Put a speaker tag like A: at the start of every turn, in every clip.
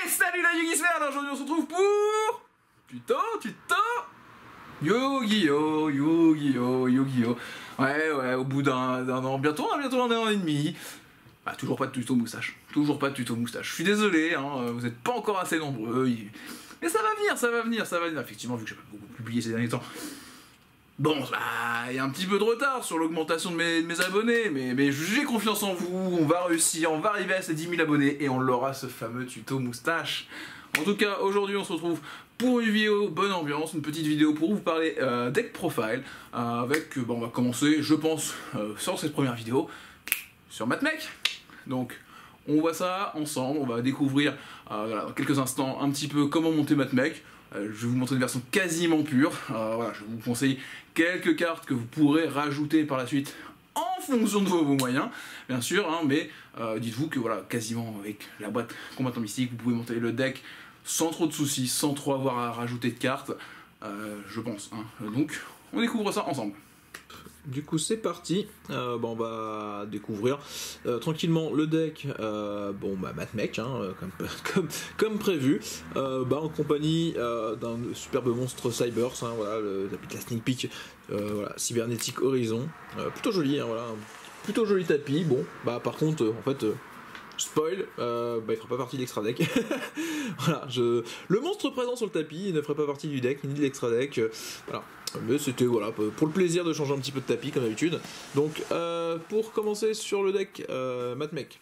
A: Salut la Yugisphère. Alors aujourd'hui on se retrouve pour... Tuto Yu-Gi-Oh, Yu-Gi-Oh, Yu-Gi-Oh. Ouais, au bout d'un an, bientôt un an et demi. Ah, toujours pas de tuto moustache. Toujours pas de tuto moustache. Je suis désolé, hein, vous êtes pas encore assez nombreux. Mais ça va venir. Effectivement, vu que j'ai pas beaucoup publié ces derniers temps. Bon, il y a un petit peu de retard sur l'augmentation de mes abonnés, mais j'ai confiance en vous, on va réussir, on va arriver à ces 10 000 abonnés et on l'aura ce fameux tuto moustache. En tout cas, aujourd'hui on se retrouve pour une vidéo bonne ambiance, une petite vidéo pour vous parler deck profile, avec, on va commencer, je pense, sur cette première vidéo, sur Matmech. Donc, on voit ça ensemble, on va découvrir voilà, dans quelques instants un petit peu comment monter Matmech. Je vais vous montrer une version quasiment pure. Voilà, je vous conseille quelques cartes que vous pourrez rajouter par la suite en fonction de vos moyens, bien sûr, hein, mais dites-vous que voilà, quasiment avec la boîte combattant mystique, vous pouvez monter le deck sans trop de soucis, sans trop avoir à rajouter de cartes, je pense. Hein. Donc, on découvre ça ensemble.
B: Du coup c'est parti, on va découvrir tranquillement le deck, Matmech, hein, comme prévu, en compagnie d'un superbe monstre Cybers, hein, voilà, la sneak peek, voilà, cybernétique Horizon, plutôt joli, hein, voilà, plutôt joli tapis. Bon, par contre, en fait, spoil, il fera pas partie de l'extra deck. Voilà, le monstre présent sur le tapis ne ferait pas partie du deck ni de l'extra deck, voilà. Mais c'était voilà, pour le plaisir de changer un petit peu de tapis comme d'habitude. Donc pour commencer sur le deck Matmech,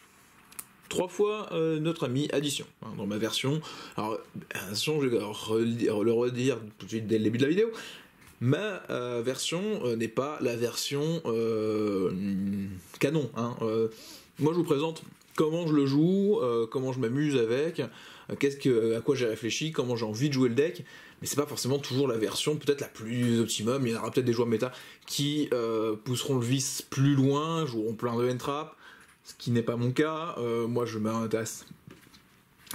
B: 3 fois notre ami addition, hein, dans ma version. Alors attention, je vais le redire tout de suite dès le début de la vidéo. Ma version n'est pas la version canon, hein. Moi je vous présente comment je le joue, comment je m'amuse avec, à quoi j'ai réfléchi, comment j'ai envie de jouer le deck, mais c'est pas forcément toujours la version peut-être la plus optimum. Il y aura peut-être des joueurs méta qui pousseront le vice plus loin, joueront plein de end-trap, ce qui n'est pas mon cas. Moi je m'intéresse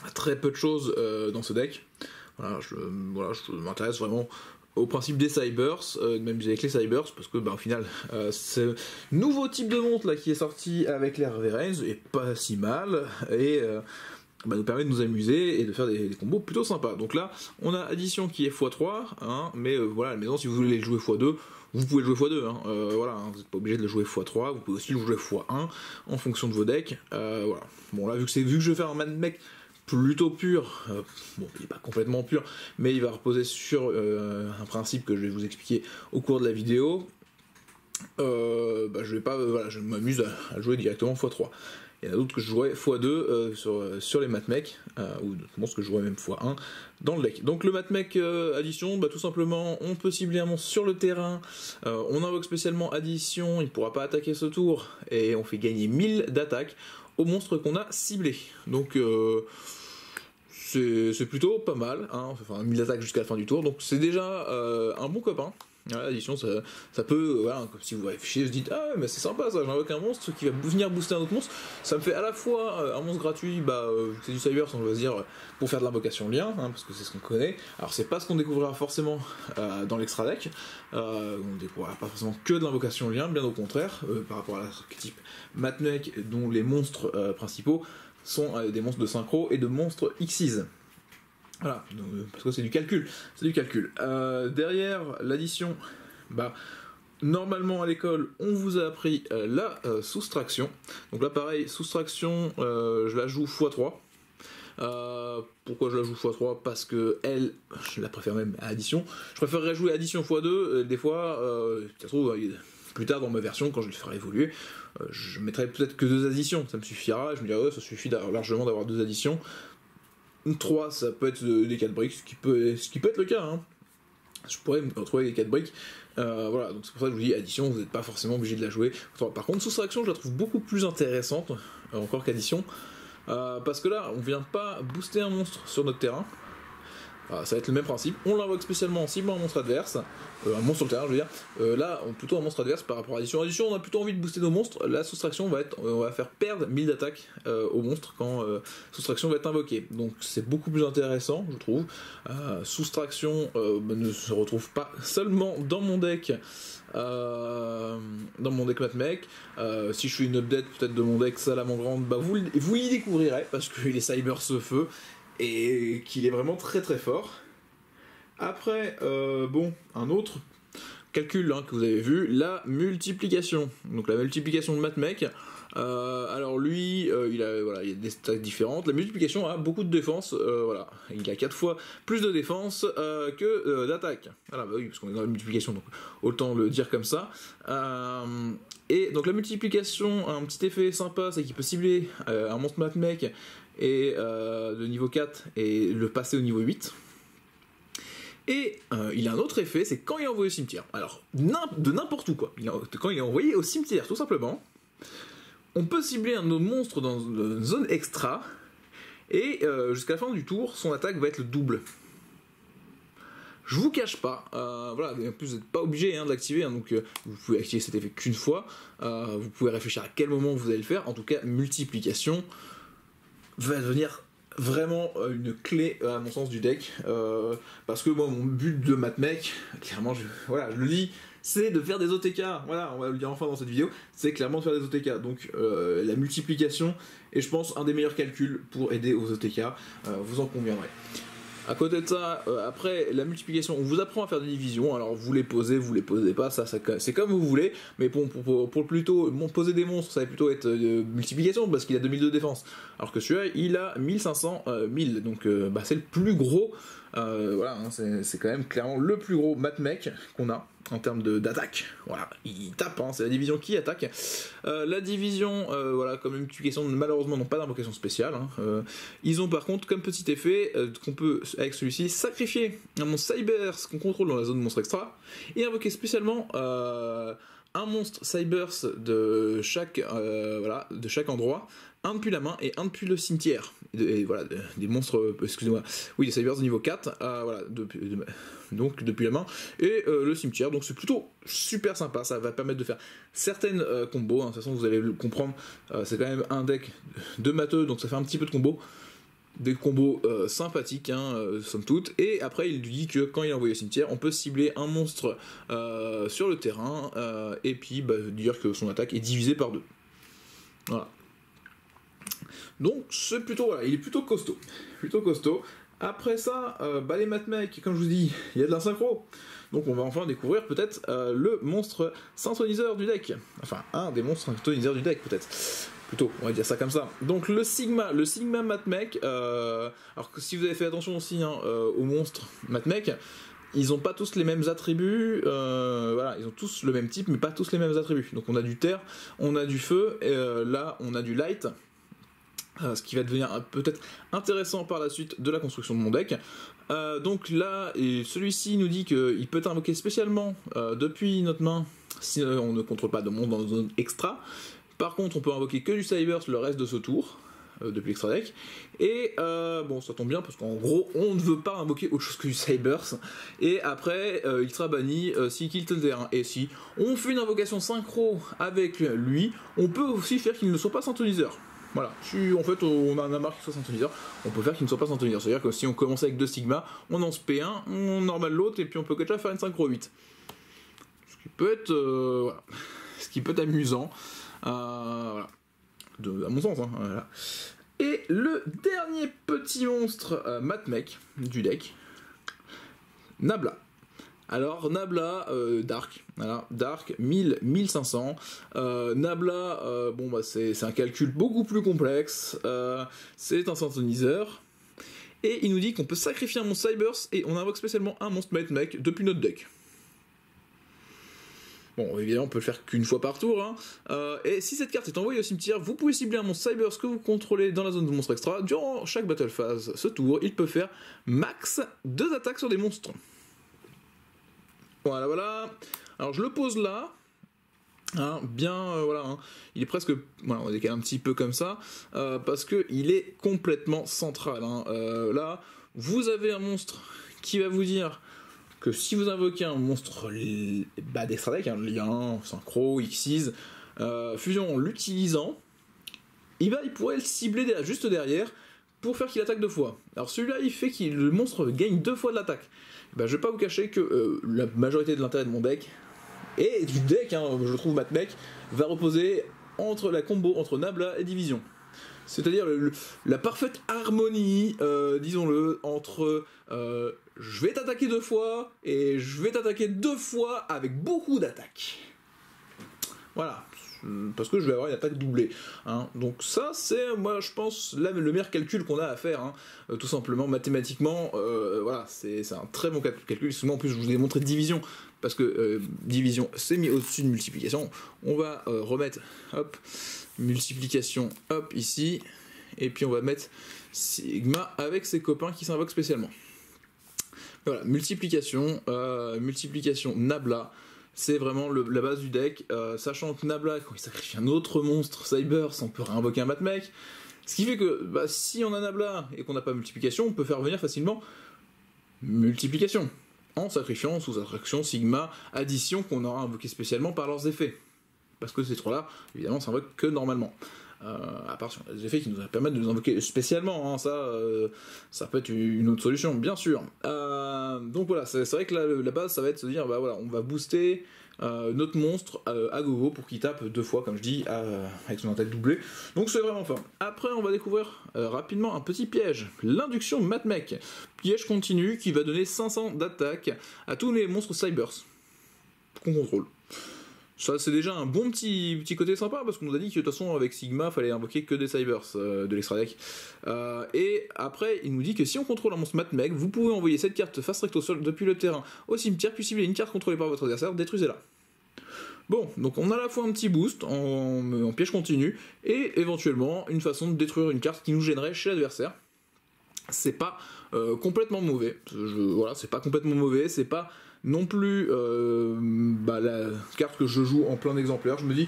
B: à très peu de choses dans ce deck. Voilà, je m'intéresse vraiment au principe des Cybers, même avec les Cybers, parce que au final, ce nouveau type de montre là qui est sorti avec les Reverends est pas si mal, et nous permet de nous amuser et de faire des combos plutôt sympas. Donc là, on a addition qui est x3, hein, mais voilà, à la maison, si vous voulez le jouer x2, vous pouvez le jouer x2, hein, voilà, hein, vous n'êtes pas obligé de le jouer x3, vous pouvez aussi le jouer x1 en fonction de vos decks, voilà. Bon là, vu que je vais faire un Matmech plutôt pur, il n'est pas complètement pur, mais il va reposer sur un principe que je vais vous expliquer au cours de la vidéo. Je vais pas, je m'amuse à jouer directement x3. Il y en a d'autres que je jouerais x2 sur les Matmech, ou d'autres monstres que je jouerais même x1 dans le deck. Donc le Matmech addition, tout simplement, on peut cibler un monstre sur le terrain, on invoque spécialement addition, il ne pourra pas attaquer ce tour, et on fait gagner 1000 d'attaque au monstre qu'on a ciblé. Donc c'est plutôt pas mal, hein, enfin 1000 d'attaque jusqu'à la fin du tour, donc c'est déjà un bon copain. Voilà, l'addition, ça peut, voilà, si vous réfléchissez, vous dites ah ouais, mais c'est sympa ça, j'invoque un monstre qui va venir booster un autre monstre, ça me fait à la fois un monstre gratuit, c'est du Cyber, on va dire, pour faire de l'invocation lien, hein, parce que c'est ce qu'on connaît. Alors c'est pas ce qu'on découvrira forcément dans l'extra deck, on découvrira pas forcément que de l'invocation lien, bien au contraire, par rapport à l'archétype Matmech, dont les monstres principaux sont des monstres de synchro et de monstres Xyz. Voilà, parce que c'est du calcul, derrière l'addition, normalement à l'école, on vous a appris la soustraction. Donc là pareil, soustraction, je la joue x3. Pourquoi je la joue x3? Parce que je la préfère même à addition. Je préférerais jouer addition x2, des fois, ça se trouve, plus tard dans ma version, quand je le ferai évoluer, je mettrai peut-être que 2 additions, ça me suffira, je me dirais, ça suffit largement d'avoir 2 additions. 3, ça peut être des 4 briques, ce qui peut être le cas, hein. Je pourrais me retrouver avec 4 briques, voilà, donc c'est pour ça que je vous dis addition, vous n'êtes pas forcément obligé de la jouer. Par contre, soustraction, je la trouve beaucoup plus intéressante encore qu'addition, parce que là, on vient pas booster un monstre sur notre terrain. Ça va être le même principe, on l'invoque spécialement en ciblant un monstre adverse, un monstre sur le terrain je veux dire, là plutôt un monstre adverse par rapport à addition. Addition, on a plutôt envie de booster nos monstres, la soustraction on va faire perdre 1000 d'attaque au monstre quand soustraction va être invoquée, donc c'est beaucoup plus intéressant je trouve. Soustraction ne se retrouve pas seulement dans mon deck Matmech, si je fais une update peut-être de mon deck Salamandre, vous y découvrirez, parce qu'il est Cyber ce feu. et qu'il est vraiment très très fort. Après, bon, un autre calcul hein, que vous avez vu, la multiplication. Donc la multiplication de Matmec. Alors lui, il y a des stats différentes. La multiplication a beaucoup de défense. Voilà, il a 4 fois plus de défense que d'attaque. Voilà, bah oui, parce qu'on est dans la multiplication, donc autant le dire comme ça. Et donc la multiplication a un petit effet sympa, c'est qu'il peut cibler un monstre Matmec et de niveau 4 et le passer au niveau 8. Et il a un autre effet, c'est quand il est envoyé au cimetière. Alors, de n'importe où quoi. Quand il est envoyé au cimetière, tout simplement, on peut cibler un autre monstre dans une zone extra, et jusqu'à la fin du tour, son attaque va être le double. Je vous cache pas, voilà, en plus vous n'êtes pas obligé hein, de l'activer, hein, donc vous pouvez activer cet effet qu'une fois, vous pouvez réfléchir à quel moment vous allez le faire, en tout cas, multiplication va devenir vraiment une clé à mon sens du deck, parce que moi mon but de Matmec, clairement je le dis, c'est de faire des OTK, voilà on va le dire enfin dans cette vidéo, c'est clairement de faire des OTK, donc la multiplication est je pense un des meilleurs calculs pour aider aux OTK, vous en conviendrez. À côté de ça, après la multiplication, on vous apprend à faire des divisions, alors vous les posez pas, ça c'est comme vous voulez, mais pour plutôt poser des monstres, ça va plutôt être multiplication, parce qu'il a 2000 de défense, alors que celui-là, il a 1500, 1000, donc c'est le plus gros, voilà, hein, c'est quand même clairement le plus gros Matmec qu'on a, en termes d'attaque, voilà, il tape, hein, c'est la division qui attaque. La division, voilà, comme multiplication, malheureusement n'ont pas d'invocation spéciale, hein. Ils ont par contre comme petit effet qu'on peut avec celui-ci sacrifier un monstre Cyberse qu'on contrôle dans la zone monstre extra et invoquer spécialement un monstre Cyberse de chaque endroit, un depuis la main et un depuis le cimetière. Et voilà, des monstres, excusez-moi, oui, des Cyberse de niveau 4, voilà, donc depuis la main, et le cimetière, donc c'est plutôt super sympa, ça va permettre de faire certaines combos, hein, de toute façon vous allez le comprendre, c'est quand même un deck de matheux, donc ça fait un petit peu de combos, des combos sympathiques, hein, somme toute, et après il dit que quand il est envoyé au cimetière, on peut cibler un monstre sur le terrain, et puis dire que son attaque est divisée par 2. Voilà. Donc c'est plutôt, voilà, il est plutôt costaud. Après ça, les Matmec, comme je vous dis, il y a de la synchro. Donc on va enfin découvrir peut-être le monstre synchroniseur du deck. Enfin, un des monstres synchroniseurs du deck peut-être. Plutôt, on va dire ça comme ça. Donc le Sigma Matmec, alors que si vous avez fait attention aussi hein, aux monstres Matmec, ils n'ont pas tous les mêmes attributs, voilà, ils ont tous le même type, mais pas tous les mêmes attributs. Donc on a du terre, on a du feu, et là on a du light. Ce qui va devenir peut-être intéressant par la suite de la construction de mon deck. Donc là, celui-ci nous dit qu'il peut être invoqué spécialement depuis notre main si on ne contrôle pas de monstre dans une zone extra. Par contre, on peut invoquer que du Cyberse le reste de ce tour, depuis l'extra deck. Et bon, ça tombe bien parce qu'en gros, on ne veut pas invoquer autre chose que du Cyberse. Et après, il sera banni s'il quitte le terrain. Et si on fait une invocation synchro avec lui, on peut aussi faire qu'il ne soit pas synchroniseur. Voilà, en fait on a un marque qui soit synchroniseur, on peut faire qu'il ne soit pas synchroniseur, c'est-à-dire que si on commence avec 2 Sigma, on en spé un, on normal l'autre, et puis on peut déjà faire une synchro 8. Ce qui peut être, voilà. Ce qui peut être amusant, voilà. À mon sens, hein, voilà. Et le dernier petit monstre Matmec du deck, Nabla. Alors Nabla, Dark, voilà, Dark 1500, Nabla, c'est un calcul beaucoup plus complexe, c'est un synthoniseur, et il nous dit qu'on peut sacrifier un monstre Cyberse, et on invoque spécialement un monstre Matmec depuis notre deck. Bon, évidemment, on peut le faire qu'une fois par tour, hein. Et si cette carte est envoyée au cimetière, vous pouvez cibler un monstre Cyberse que vous contrôlez dans la zone de monstre extra. Durant chaque battle phase, ce tour, il peut faire max 2 attaques sur des monstres. Voilà. Alors je le pose là, hein, bien, voilà, hein. Il est presque, voilà, on va décaler un petit peu comme ça, parce que il est complètement central. Hein. Là, vous avez un monstre qui va vous dire que si vous invoquez un monstre d'extra deck, un lien, synchro, X6, fusion en l'utilisant, il pourrait le cibler juste derrière pour faire qu'il attaque 2 fois. Alors celui-là, il fait que le monstre gagne 2 fois de l'attaque. Je vais pas vous cacher que la majorité de l'intérêt de mon deck, et du deck, hein, je trouve Matmec, va reposer entre la combo entre Nabla et Division. C'est-à-dire la parfaite harmonie, disons-le, entre je vais t'attaquer 2 fois et je vais t'attaquer 2 fois avec beaucoup d'attaques. Voilà, parce que je vais avoir une attaque doublée. Hein. Donc ça, c'est, moi, je pense, là, le meilleur calcul qu'on a à faire, hein. Tout simplement, mathématiquement, voilà, c'est un très bon calcul. Souvent, en plus, je vous ai montré division, parce que division, c'est mis au-dessus de multiplication. On va remettre, hop, multiplication, hop, ici, et puis on va mettre sigma avec ses copains qui s'invoquent spécialement. Voilà, multiplication Nabla. C'est vraiment la base du deck, sachant que Nabla, quand il sacrifie un autre monstre, Cybers, on peut réinvoquer un Matmech. Ce qui fait que si on a Nabla et qu'on n'a pas multiplication, on peut faire venir facilement multiplication, en sacrifiant sous attraction, sigma, addition qu'on aura invoqué spécialement par leurs effets. Parce que ces trois-là, évidemment, s'invoquent que normalement. À part sur les effets qui nous permettent de les invoquer spécialement, hein, ça peut être une autre solution, bien sûr. Donc voilà, c'est vrai que la base, ça va être de se dire, voilà, on va booster notre monstre à gogo pour qu'il tape 2 fois, comme je dis, avec son attaque doublée. Donc c'est vraiment fort. Après, on va découvrir rapidement un petit piège, l'induction Matmech. Piège continu qui va donner 500 d'attaque à tous les monstres Cybers qu'on contrôle. Ça, c'est déjà un bon petit côté sympa, parce qu'on nous a dit que de toute façon, avec Sigma, fallait invoquer que des Cybers de l'extra deck. Et après, il nous dit que si on contrôle un monstre Matmech, vous pouvez envoyer cette carte face recto sol depuis le terrain au cimetière, puis si vous avez une carte contrôlée par votre adversaire, détruisez-la. Bon, donc on a à la fois un petit boost en piège continu, et éventuellement une façon de détruire une carte qui nous gênerait chez l'adversaire. C'est pas complètement mauvais. Voilà, c'est pas complètement mauvais, c'est pas non plus la carte que je joue en plein d'exemplaires. Je me dis,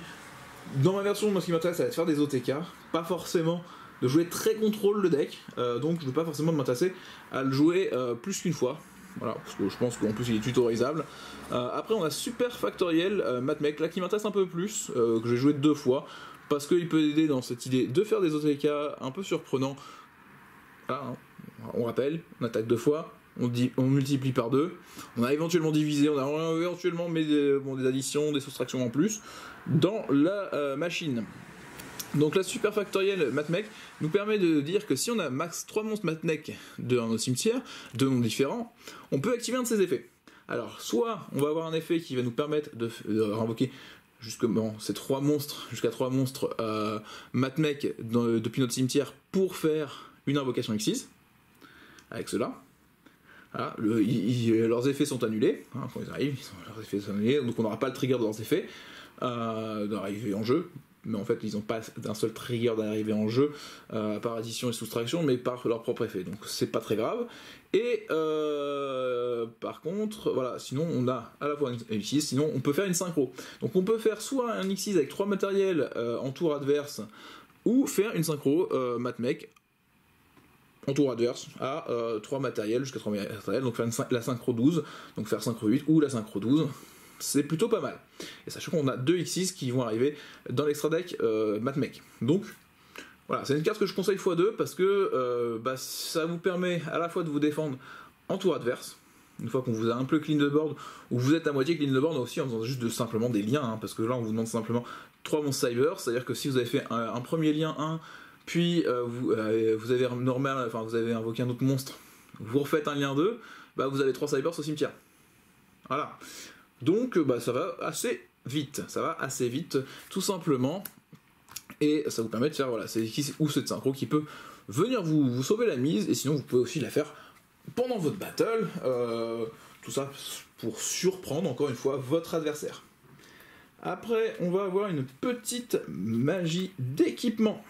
B: dans ma version, moi ce qui m'intéresse, ça va être faire des OTK, pas forcément de jouer très contrôle le deck, donc je ne veux pas forcément m'intéresser à le jouer plus qu'une fois. Voilà, parce que je pense qu'en plus il est tutorisable. Après on a Super Factoriel Matmech, là qui m'intéresse un peu plus, que j'ai joué 2 fois, parce qu'il peut aider dans cette idée de faire des OTK un peu surprenants. Voilà, hein. On rappelle, on attaque 2 fois, on multiplie par 2, on a éventuellement divisé, on a éventuellement mis des additions, des soustractions en plus dans la machine. Donc la Super Factoriel Matmech nous permet de dire que si on a max 3 monstres Matmech dans nos cimetières, 2 noms différents, on peut activer un de ces effets. Alors soit on va avoir un effet qui va nous permettre de renvoquer jusqu'à 3 monstres Matmech depuis notre cimetière pour faire une invocation X6 avec cela. Voilà, leurs effets sont annulés, hein, quand ils arrivent, leurs effets sont annulés, donc on n'aura pas le trigger de leurs effets d'arrivée en jeu, mais en fait ils n'ont pas d'un seul trigger d'arrivée en jeu par addition et soustraction, mais par leur propre effet, donc c'est pas très grave. Et par contre, voilà, sinon on a à la fois un X6, sinon on peut faire une synchro. Donc on peut faire soit un X6 avec 3 matériels en tour adverse, ou faire une synchro Matmech en tour adverse à 3 matériels, jusqu'à 3 matériels, donc faire la synchro 12, donc faire synchro 8 ou la synchro 12, c'est plutôt pas mal. Et sachant qu'on a 2 X6 qui vont arriver dans l'extra deck Matmech. Donc voilà, c'est une carte que je conseille x2 parce que ça vous permet à la fois de vous défendre en tour adverse, une fois qu'on vous a un peu clean de board, ou vous êtes à moitié clean de board aussi en faisant juste simplement des liens, hein, parce que là on vous demande simplement 3 monstres Cyber, c'est-à-dire que si vous avez fait un premier lien 1, puis vous avez vous avez invoqué un autre monstre, vous refaites un lien 2, vous avez 3 Cybers au cimetière. Voilà. Donc ça va assez vite, tout simplement, et ça vous permet de faire cette synchro qui peut venir vous sauver la mise, et sinon vous pouvez aussi la faire pendant votre battle, tout ça pour surprendre encore une fois votre adversaire. Après, on va avoir une petite magie d'équipement.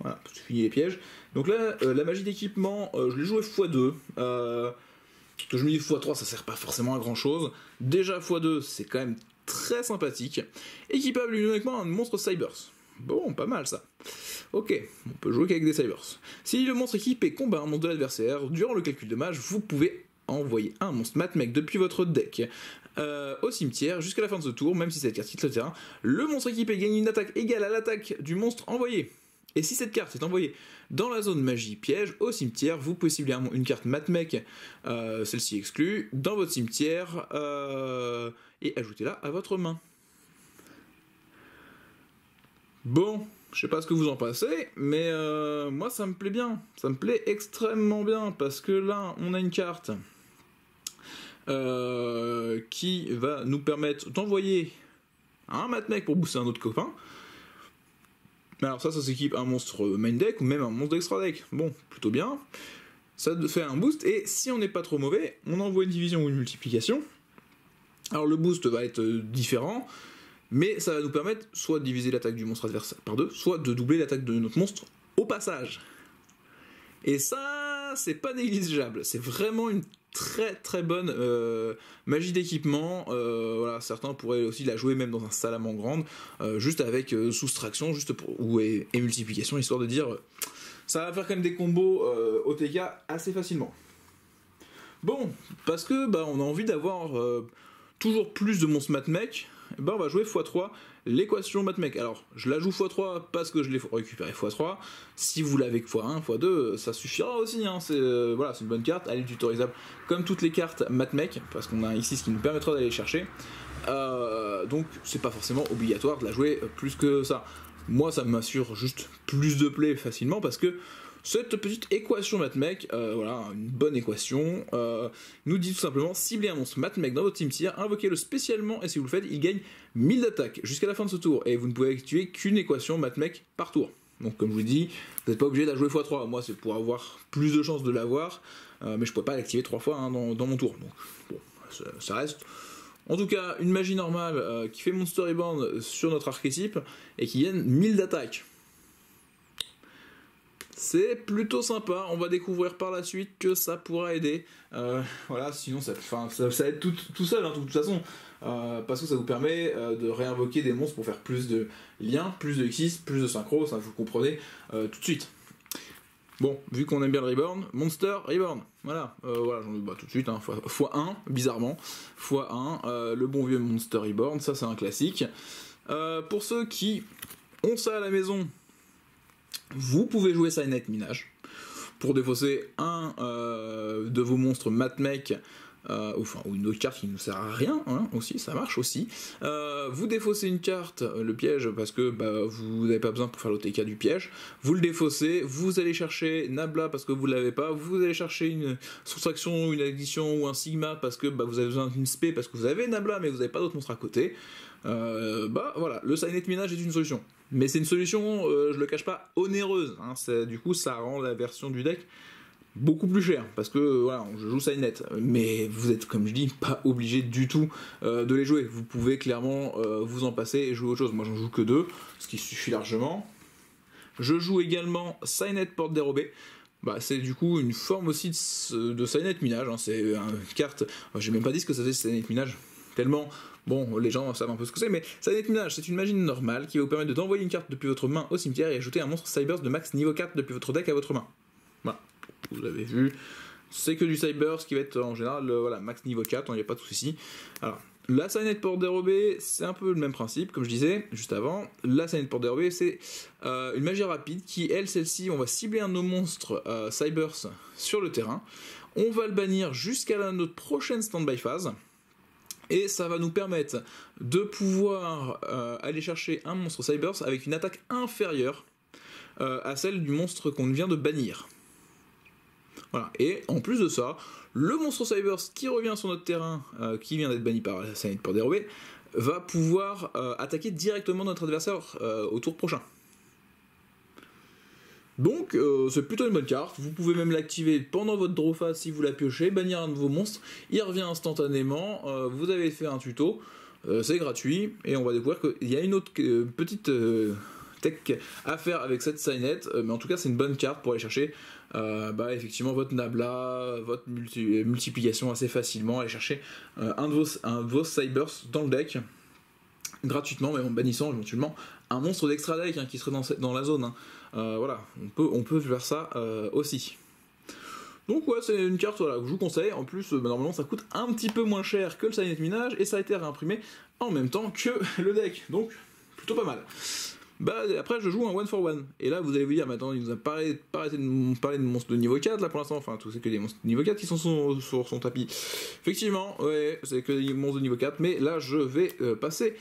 B: Voilà, je finis les pièges. Donc là, la magie d'équipement, je l'ai joué x2. Que je me dis x3, ça sert pas forcément à grand chose. Déjà x2, c'est quand même très sympathique. Équipable uniquement un monstre Cybers. Bon, pas mal ça. Ok, on peut jouer qu'avec des Cybers. Si le monstre équipé combat un monstre de l'adversaire, durant le calcul de mage, vous pouvez envoyer un monstre Matmech depuis votre deck au cimetière jusqu'à la fin de ce tour, même si cette carte quitte le terrain. Le monstre équipé gagne une attaque égale à l'attaque du monstre envoyé. Et si cette carte est envoyée dans la zone magie piège au cimetière, vous pouvez cibler une carte Matmech, celle-ci exclue, dans votre cimetière et ajoutez-la à votre main. Bon, Je sais pas ce que vous en pensez, mais moi ça me plaît bien. Ça me plaît extrêmement bien parce que là on a une carte qui va nous permettre d'envoyer un mat mec pour booster un autre copain. Alors ça s'équipe un monstre main deck ou même un monstre d'extra deck. Bon, plutôt bien. Ça fait un boost et si on n'est pas trop mauvais, on envoie une division ou une multiplication. Alors le boost va être différent, mais ça va nous permettre soit de diviser l'attaque du monstre adversaire par 2, soit de doubler l'attaque de notre monstre au passage. Et ça, c'est pas négligeable. C'est vraiment une très très bonne magie d'équipement. Voilà, certains pourraient aussi la jouer même dans un salamandre juste avec soustraction, juste et multiplication, histoire de dire ça va faire quand même des combos OTK assez facilement. Bon, parce que on a envie d'avoir toujours plus de monstres matmech, on va jouer x3 l'équation matmech. Alors, je la joue x3 parce que je l'ai récupéré x3. Si vous l'avez que x1, x2, ça suffira aussi. Hein. C'est une bonne carte, elle est tutorisable comme toutes les cartes matmech, parce qu'on a ici ce qui nous permettra d'aller chercher. Donc, c'est pas forcément obligatoire de la jouer plus que ça. Moi, ça m'assure juste plus de play facilement parce que cette petite équation matmech, une bonne équation, nous dit tout simplement ciblez un monstre matmech dans votre cimetière, invoquez-le spécialement et si vous le faites, il gagne 1000 d'attaque jusqu'à la fin de ce tour et vous ne pouvez effectuer qu'une équation matmech par tour. Donc comme je vous l'ai dit, vous n'êtes pas obligé de la jouer x3, moi c'est pour avoir plus de chances de l'avoir, mais je ne pourrais pas l'activer 3 fois dans mon tour. Donc bon, ça reste... En tout cas, une magie normale qui fait Monster Reborn sur notre archétype et qui gagne 1000 d'attaque. C'est plutôt sympa, on va découvrir par la suite que ça pourra aider. Sinon ça aide tout seul, de toute façon. Parce que ça vous permet de réinvoquer des monstres pour faire plus de liens, plus de X6, plus de synchro, ça vous comprenez tout de suite. Bon, vu qu'on aime bien le Reborn, Monster Reborn, voilà, j'en ai tout de suite, x1, bizarrement, x1, le bon vieux Monster Reborn, ça c'est un classique. Pour ceux qui ont ça à la maison, vous pouvez jouer Signet Minage, pour défausser un de vos monstres matmech, ou une autre carte qui ne sert à rien, aussi, ça marche aussi. Vous défaussez une carte, le piège, parce que vous n'avez pas besoin pour faire l'OTK du piège. Vous le défaussez, vous allez chercher Nabla parce que vous ne l'avez pas, vous allez chercher une soustraction, une addition ou un Sigma parce que vous avez besoin d'une spé parce que vous avez Nabla mais vous n'avez pas d'autres monstres à côté. Le Signet Minage est une solution. Mais c'est une solution, je le cache pas, onéreuse. Du coup, ça rend la version du deck beaucoup plus cher, parce que je joue Signet, mais vous êtes, comme je dis, pas obligé du tout de les jouer. Vous pouvez clairement vous en passer et jouer autre chose. Moi j'en joue que 2, ce qui suffit largement. Je joue également Signet Porte Dérobée. C'est du coup une forme aussi de Signet Minage, c'est une carte, j'ai même pas dit ce que c'était Signet Minage, tellement... Bon, les gens savent un peu ce que c'est, mais Signet Minage, c'est une magie normale qui va vous permettre d'envoyer une carte depuis votre main au cimetière et ajouter un monstre Cybers de max niveau 4 depuis votre deck à votre main. Voilà, vous l'avez vu, c'est que du Cybers qui va être en général max niveau 4, il n'y a pas de souci. Alors, la Signet Porte Dérobée, c'est un peu le même principe, comme je disais juste avant. La Signet Porte Dérobée, c'est une magie rapide qui, celle-ci, on va cibler un de nos monstres Cybers sur le terrain. On va le bannir jusqu'à notre prochaine stand-by phase. Et ça va nous permettre de pouvoir aller chercher un monstre Cybers avec une attaque inférieure à celle du monstre qu'on vient de bannir. Voilà. Et en plus de ça, le monstre Cybers qui revient sur notre terrain, qui vient d'être banni par la Signet Porte Dérobée, va pouvoir attaquer directement notre adversaire au tour prochain. Donc c'est plutôt une bonne carte, vous pouvez même l'activer pendant votre draw phase si vous la piochez, bannir un de vos monstres, il revient instantanément, vous avez fait un tuto, c'est gratuit, et on va découvrir qu'il y a une autre petite tech à faire avec cette Signet, mais en tout cas c'est une bonne carte pour aller chercher effectivement votre Nabla, votre multiplication assez facilement, aller chercher un de vos Cybers dans le deck, gratuitement, mais en bannissant éventuellement un monstre d'extra deck qui serait dans la zone. On peut faire ça aussi. Donc c'est une carte que je vous conseille. En plus, normalement ça coûte un petit peu moins cher que le Signet Minage et ça a été réimprimé en même temps que le deck. Donc plutôt pas mal. Après je joue un 1-for-1 et là vous allez vous dire maintenant il nous a pas arrêté de nous parler de monstres de niveau 4 là pour l'instant, tout c'est que des monstres de niveau 4 qui sont sur son tapis. Effectivement, ouais, c'est que des monstres de niveau 4, mais là je vais passer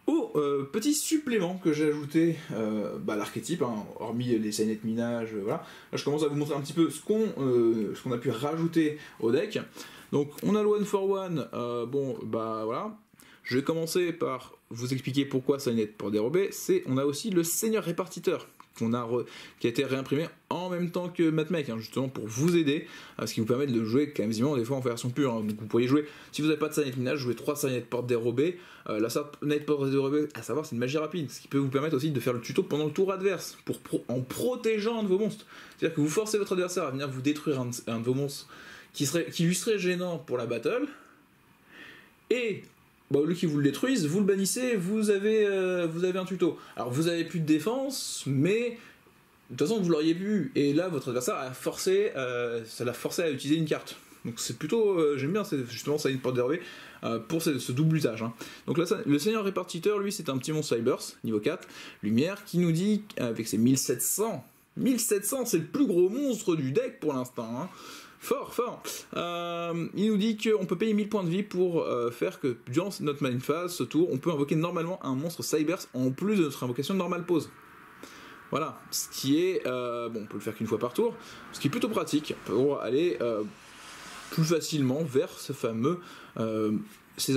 B: au petit supplément que j'ai ajouté à l'archétype, hein, hormis les scénettes minage, voilà. Là, je commence à vous montrer un petit peu ce qu'on a pu rajouter au deck. Donc, on a le One for One, voilà. Je vais commencer par vous expliquer pourquoi ça n'est pour dérober. On a aussi le Seigneur Répartiteur, qui a été réimprimé en même temps que Matmec, hein, justement pour vous aider, ce qui vous permet de jouer quasiment des fois en version pure. Hein. Donc vous pourriez jouer, si vous n'avez pas de Signet Minage, jouer 3 Signet Porte dérobées. La Signet Porte dérobée, à savoir, c'est une magie rapide, ce qui peut vous permettre aussi de faire le tuto pendant le tour adverse, en protégeant un de vos monstres. C'est-à-dire que vous forcez votre adversaire à venir vous détruire un de vos monstres qui lui serait gênant pour la battle, et au lieu qu'il vous le détruise, vous le bannissez, vous avez un tuto. Alors vous avez plus de défense, mais de toute façon vous l'auriez pu, et là votre adversaire ça l'a forcé à utiliser une carte. Donc c'est plutôt, j'aime bien justement ça une porte dérobée pour ce double usage. Hein. Donc là, le Seigneur Répartiteur, lui, c'est un petit monstre Cyberse, niveau 4, lumière, qui nous dit, avec ses 1700, c'est le plus gros monstre du deck pour l'instant, hein. Fort. Il nous dit qu'on peut payer 1000 points de vie pour faire que durant notre main phase, ce tour, on peut invoquer normalement un monstre Cyberse en plus de notre invocation normale pause. Voilà, ce qui est... on peut le faire qu'une fois par tour, ce qui est plutôt pratique pour aller plus facilement vers ces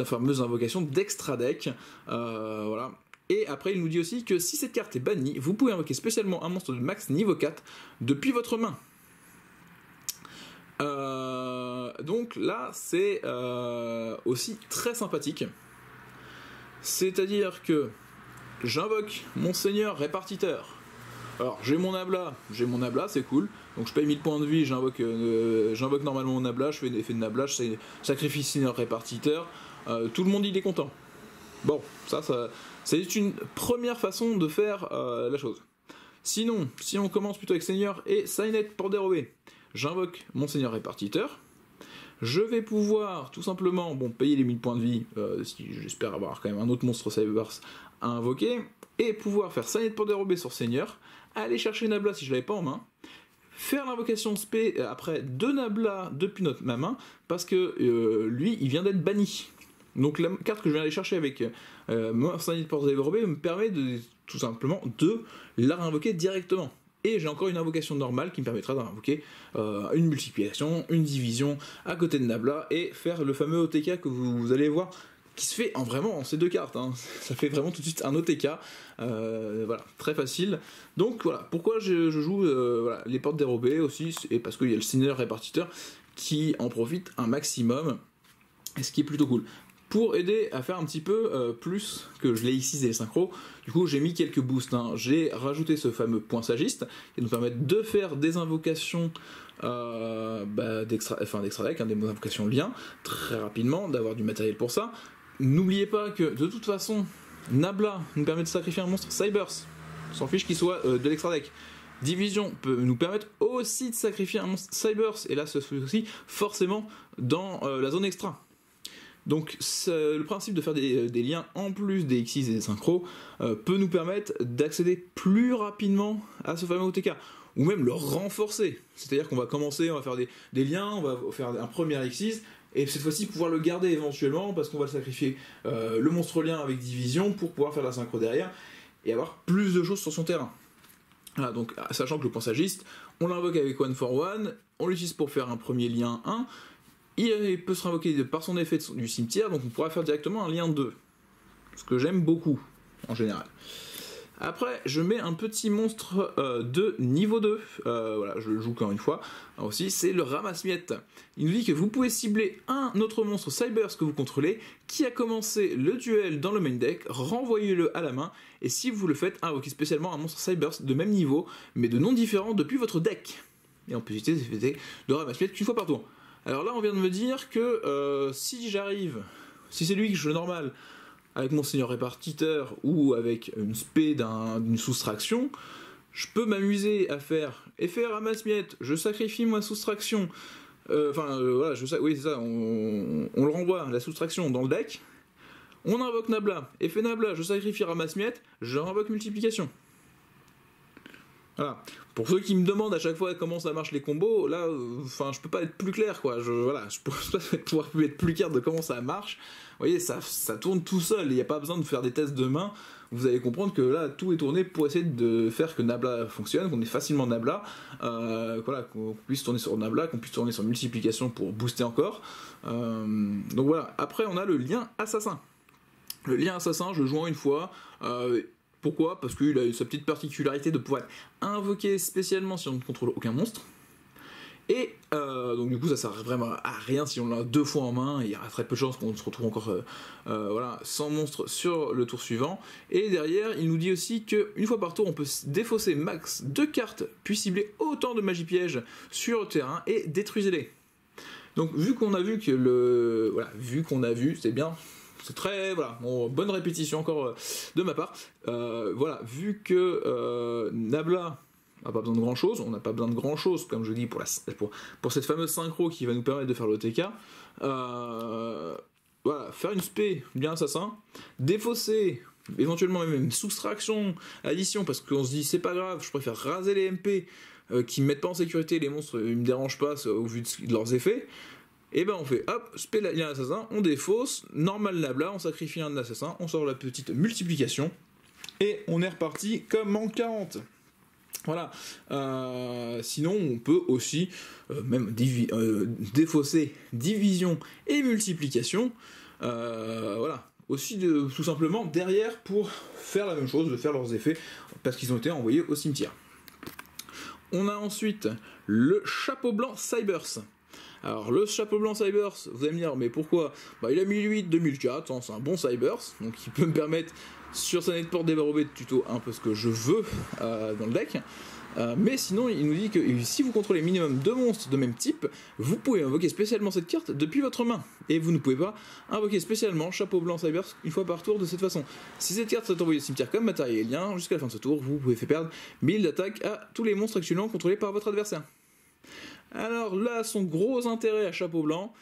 B: fameuses invocations d'extra deck. Voilà. Et après, il nous dit aussi que si cette carte est bannie, vous pouvez invoquer spécialement un monstre de max niveau 4 depuis votre main. Donc là, c'est aussi très sympathique. C'est-à-dire que j'invoque mon Seigneur Répartiteur. Alors, j'ai mon Nabla, c'est cool. Donc je paye 1000 points de vie, j'invoque normalement mon Nabla, je fais des effets de Nabla, je sacrifie Seigneur Répartiteur. Tout le monde, il est content. Bon, ça c'est une première façon de faire la chose. Sinon, si on commence plutôt avec Seigneur et Signet pour dérober, j'invoque mon Seigneur Répartiteur. Je vais pouvoir tout simplement payer les 1000 points de vie, si j'espère avoir quand même un autre monstre Cyberse à invoquer, et pouvoir faire Signet pour dérober sur Seigneur, aller chercher Nabla si je l'avais pas en main, faire l'invocation spé après de Nabla depuis ma main, parce que lui il vient d'être banni. Donc la carte que je viens aller chercher avec mon Signet pour dérober me permet tout simplement de la réinvoquer directement. Et j'ai encore une invocation normale qui me permettra d'invoquer une multiplication, une division à côté de Nabla et faire le fameux OTK que vous allez voir qui se fait vraiment en ces deux cartes. Hein. Ça fait vraiment tout de suite un OTK. Voilà, très facile. Donc voilà, pourquoi je joue les portes dérobées aussi, et parce qu'il y a le Seigneur Répartiteur qui en profite un maximum, et ce qui est plutôt cool. Pour aider à faire un petit peu plus que je l'ai X6 et les synchros, du coup j'ai mis quelques boosts. Hein. J'ai rajouté ce fameux point sagiste qui nous permet de faire des invocations d'extra deck, hein, des invocations lien, très rapidement, d'avoir du matériel pour ça. N'oubliez pas que de toute façon, Nabla nous permet de sacrifier un monstre Cyberse, on s'en fiche qu'il soit de l'extra deck. Division peut nous permettre aussi de sacrifier un monstre Cyberse, et là ce fait aussi forcément dans la zone extra. Donc le principe de faire des liens en plus des X6 et des synchros peut nous permettre d'accéder plus rapidement à ce fameux OTK, ou même le renforcer. C'est-à-dire qu'on va commencer, on va faire des liens, on va faire un premier X6, et cette fois-ci pouvoir le garder éventuellement, parce qu'on va le sacrifier le monstre lien avec division pour pouvoir faire la synchro derrière, et avoir plus de choses sur son terrain. Voilà, donc sachant que le pensagiste, on l'invoque avec One for One, on l'utilise pour faire un premier lien 1, il peut se réinvoquer par son effet du cimetière, donc on pourra faire directement un lien 2. Ce que j'aime beaucoup, en général. Après, je mets un petit monstre de niveau 2. Voilà, je le joue encore une fois. Alors aussi, c'est le Ramasse-Miettes. Il nous dit que vous pouvez cibler un autre monstre Cyberse que vous contrôlez, qui a commencé le duel dans le main deck, renvoyez-le à la main, et si vous le faites, invoquez spécialement un monstre Cyberse de même niveau, mais de nom différent depuis votre deck. Et on peut utiliser ces effets de Ramasse-Miettes qu'une fois par tour. Alors là, on vient de me dire que si c'est lui que je joue normal, avec mon Seigneur Répartiteur ou avec une spé d'une soustraction, je peux m'amuser à faire effet Ramasse-Miettes, je sacrifie ma soustraction, voilà, oui c'est ça, on le renvoie, la soustraction dans le deck, on invoque Nabla, effet Nabla, je sacrifie Ramasse-Miettes, je invoque multiplication. Voilà. Pour ceux qui me demandent à chaque fois comment ça marche les combos, là, je peux pas être plus clair, quoi. Je peux pas pouvoir être plus clair de comment ça marche. Vous voyez, ça tourne tout seul. Il n'y a pas besoin de faire des tests de main. Vous allez comprendre que là, tout est tourné pour essayer de faire que Nabla fonctionne, qu'on ait facilement Nabla, qu'on puisse tourner sur Nabla, qu'on puisse tourner sur multiplication pour booster encore. Donc voilà. Après, on a le lien assassin. Le lien assassin, je le joue une fois. Pourquoi ? Parce qu'il a sa petite particularité de pouvoir être invoqué spécialement si on ne contrôle aucun monstre. Et donc du coup ça sert vraiment à rien si on l'a 2 fois en main, il y a très peu de chances qu'on se retrouve encore sans monstre sur le tour suivant. Et derrière il nous dit aussi qu'une fois par tour on peut défausser max 2 cartes, puis cibler autant de magie piège sur le terrain et détruisez-les. Donc vu qu'on a vu que c'est bien. C'est très, bonne répétition encore de ma part. Vu que Nabla n'a pas besoin de grand chose, on n'a pas besoin de grand chose, comme je dis, pour cette fameuse synchro qui va nous permettre de faire l'OTK. Faire une spé bien assassin, défausser, éventuellement même une soustraction, addition, parce qu'on se dit c'est pas grave, je préfère raser les MP qui me mettent pas en sécurité, les monstres ils me dérangent pas au vu de leurs effets. Et ben on fait hop, spé lien assassin, on défausse, normal Nabla, on sacrifie un assassin, on sort la petite multiplication, et on est reparti comme en 40. Voilà. Sinon, on peut aussi même défausser division et multiplication. Aussi tout simplement derrière pour faire la même chose, de faire leurs effets, parce qu'ils ont été envoyés au cimetière. On a ensuite le chapeau blanc Cybers. Alors le chapeau blanc Cybers, vous allez me dire mais pourquoi ? Il a 1008-2004, c'est un bon Cybers, donc il peut me permettre sur sa netport débarobé de tuto un peu ce que je veux dans le deck. Mais sinon il nous dit que si vous contrôlez minimum 2 monstres de même type, vous pouvez invoquer spécialement cette carte depuis votre main. Et vous ne pouvez pas invoquer spécialement chapeau blanc Cybers une fois par tour de cette façon. Si cette carte est envoyée au cimetière comme matériel lien, jusqu'à la fin de ce tour, vous pouvez faire perdre 1000 d'attaque à tous les monstres actuellement contrôlés par votre adversaire. Alors là, son gros intérêt à chapeau blanc,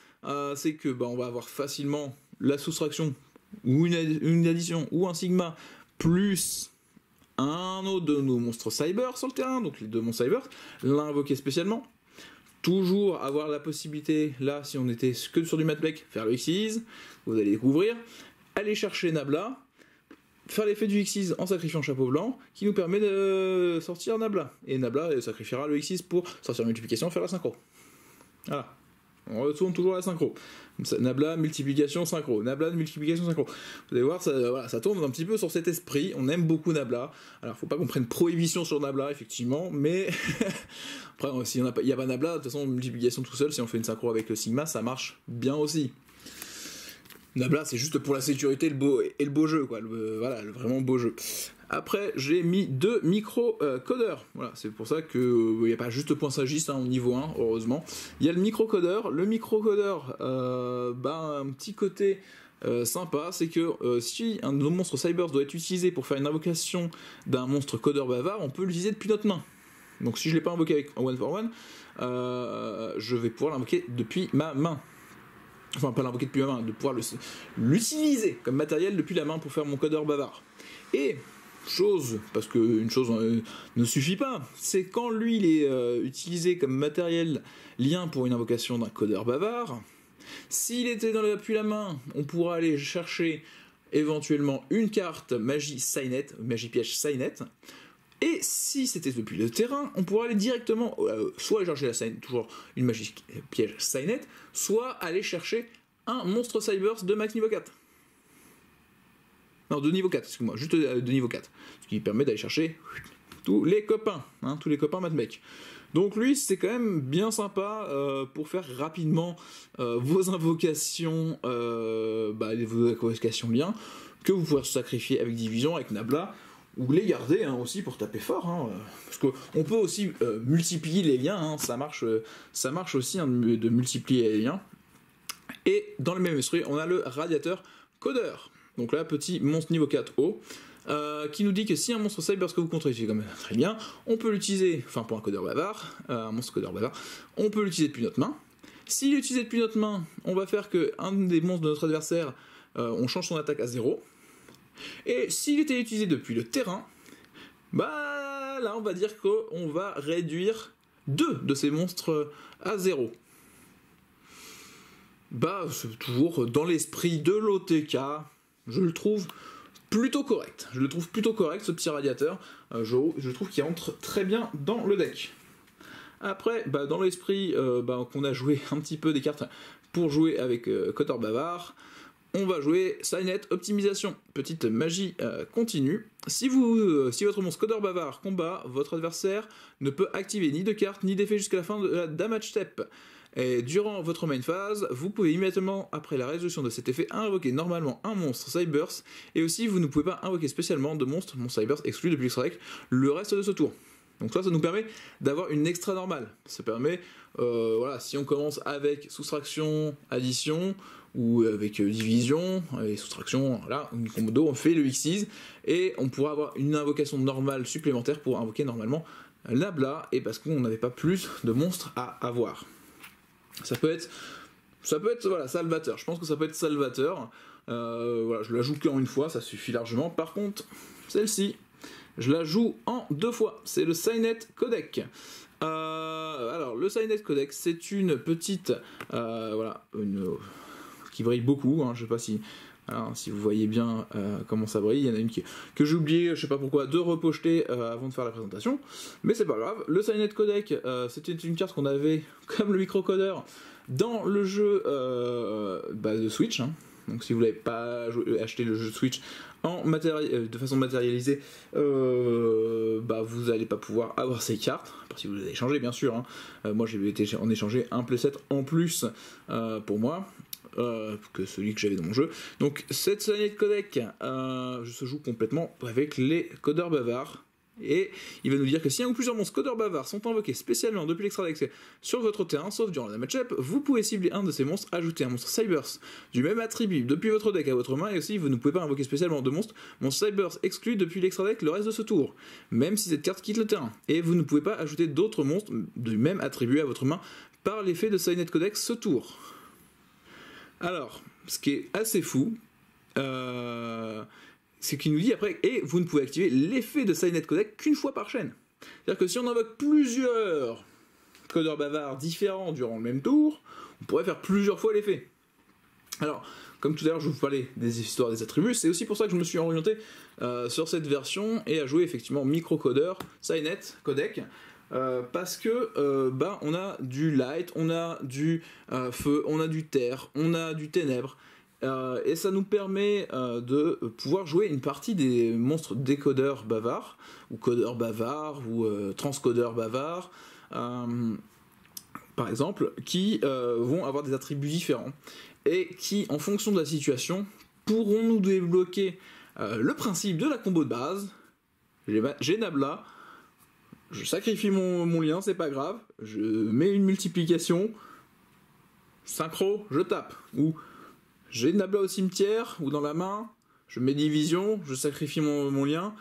B: c'est que on va avoir facilement la soustraction ou une addition ou un sigma plus un autre de nos monstres cyber sur le terrain, donc les 2 monstres cyber, l'invoquer spécialement. Toujours avoir la possibilité, là si on était que sur du matback, faire le X-Ease, vous allez découvrir, aller chercher Nabla, faire l'effet du X-Ease en sacrifiant chapeau blanc, qui nous permet de sortir Nabla. Et Nabla sacrifiera le X-Ease pour sortir multiplication, faire la synchro. Voilà. On retourne toujours à la synchro. Nabla, multiplication, synchro. Nabla, multiplication, synchro. Vous allez voir, ça tourne un petit peu sur cet esprit. On aime beaucoup Nabla. Alors, faut pas qu'on prenne prohibition sur Nabla, effectivement, mais après, s'il n'y a pas Nabla, de toute façon, multiplication tout seul, si on fait une synchro avec le Sigma, ça marche bien aussi. Nabla, c'est juste pour la sécurité et le beau jeu, quoi. Le vraiment beau jeu. Après, j'ai mis 2 micro-codeurs. Voilà, c'est pour ça qu'il n'y a pas juste poinçagiste au niveau 1, heureusement. Il y a le micro-codeur. Le micro-codeur, un petit côté sympa, c'est que si un de nos monstres Cybers doit être utilisé pour faire une invocation d'un monstre codeur bavard, on peut l'utiliser depuis notre main. Donc si je ne l'ai pas invoqué avec un one for one, je vais pouvoir l'invoquer depuis ma main. Enfin, pas l'invoquer depuis ma main, de pouvoir l'utiliser comme matériel depuis la main pour faire mon codeur bavard. Et parce qu'une chose ne suffit pas, c'est quand lui il est utilisé comme matériel lien pour une invocation d'un codeur bavard, s'il était depuis la main, on pourra aller chercher éventuellement une carte magie piège Cynet, et si c'était depuis le terrain, on pourra aller directement soit aller chercher la Cynet, toujours une magie piège Cynet, soit aller chercher un monstre Cybers de max niveau 4. Non, de niveau 4, excuse-moi, juste de niveau 4. Ce qui permet d'aller chercher tous les copains Matmec. Donc lui, c'est quand même bien sympa pour faire rapidement vos invocations, vos invocations liens, que vous pouvez sacrifier avec division, avec Nabla, ou les garder aussi pour taper fort. Parce qu'on peut aussi multiplier les liens, ça marche aussi de multiplier les liens. Et dans le même esprit, on a le radiateur codeur. Donc là, petit monstre niveau 4 haut, qui nous dit que si un monstre Cybers que vous contrôlez, c'est quand même très bien, on peut l'utiliser, pour un codeur bavard, un monstre codeur bavard, on peut l'utiliser depuis notre main. S'il est utilisé depuis notre main, on va faire qu'un des monstres de notre adversaire, on change son attaque à 0. Et s'il était utilisé depuis le terrain, là, on va dire qu'on va réduire 2 de ces monstres à 0. Bah, c'est toujours dans l'esprit de l'OTK, je le trouve plutôt correct. Je le trouve plutôt correct, ce petit radiateur. Je trouve qu'il entre très bien dans le deck. Après, bah, dans l'esprit qu'on a joué un petit peu des cartes pour jouer avec Codeur Bavard, on va jouer Signet Optimisation, petite magie continue. Si votre monstre Codeur Bavard combat, votre adversaire ne peut activer ni de carte ni d'effet jusqu'à la fin de la damage step. Et durant votre main phase, vous pouvez immédiatement, après la résolution de cet effet, invoquer normalement un monstre Cyburst, et aussi vous ne pouvez pas invoquer spécialement de monstre, mon Cyburst exclu depuis l'extra deck, le reste de ce tour. Donc ça nous permet d'avoir une extra normale. Ça permet, si on commence avec soustraction, addition, ou avec division et soustraction, voilà, une combo, on fait le X6, et on pourra avoir une invocation normale supplémentaire pour invoquer normalement Nabla, et parce qu'on n'avait pas plus de monstres à avoir. Ça peut être salvateur. Je pense que ça peut être salvateur. Je la joue qu'en une fois, ça suffit largement. Par contre, celle-ci, je la joue en 2 fois. C'est le Signet Codec. Alors, le Signet Codec, c'est une petite, qui brille beaucoup. Hein, je sais pas si vous voyez bien comment ça brille. Il y en a une que j'ai oublié, je sais pas pourquoi, de repocheter avant de faire la présentation. Mais c'est pas grave. Le Signet Codec, c'était une carte qu'on avait comme le microcodeur dans le jeu de Switch. Hein. Donc si vous n'avez pas acheté le jeu de Switch de façon matérialisée, vous n'allez pas pouvoir avoir ces cartes. Parce que si vous les avez échangées, bien sûr. Hein. Moi, j'ai été en échanger un playset en plus pour moi. Que celui que j'avais dans mon jeu. Donc cette Signet Codec se joue complètement avec les codeurs bavards. Et il va nous dire que si un ou plusieurs monstres codeurs bavards sont invoqués spécialement depuis l'extra deck sur votre terrain, sauf durant la match-up, vous pouvez cibler un de ces monstres, ajouter un monstre Cyburst du même attribut depuis votre deck à votre main, et aussi vous ne pouvez pas invoquer spécialement de monstres, mon Cyburst exclut depuis l'extra deck le reste de ce tour, même si cette carte quitte le terrain. Et vous ne pouvez pas ajouter d'autres monstres du même attribut à votre main par l'effet de Signet Codec ce tour. Alors, ce qui est assez fou, c'est qu'il nous dit après, et vous ne pouvez activer l'effet de Signet Codec qu'une fois par chaîne. C'est-à-dire que si on invoque plusieurs codeurs bavards différents durant le même tour, on pourrait faire plusieurs fois l'effet. Alors, comme tout à l'heure je vous parlais des histoires des attributs, c'est aussi pour ça que je me suis orienté sur cette version et à jouer effectivement microcodeur, Signet Codec. Parce que on a du light, on a du feu, on a du terre, on a du ténèbres, et ça nous permet de pouvoir jouer une partie des monstres décodeurs bavards, ou codeurs bavards, ou transcodeurs bavards, par exemple, qui vont avoir des attributs différents, et qui, en fonction de la situation, pourront nous débloquer le principe de la combo de base. J'ai Nabla, je sacrifie mon lien, c'est pas grave, je mets une multiplication, synchro, je tape, ou j'ai Nabla au cimetière, ou dans la main, je mets division, je sacrifie mon lien,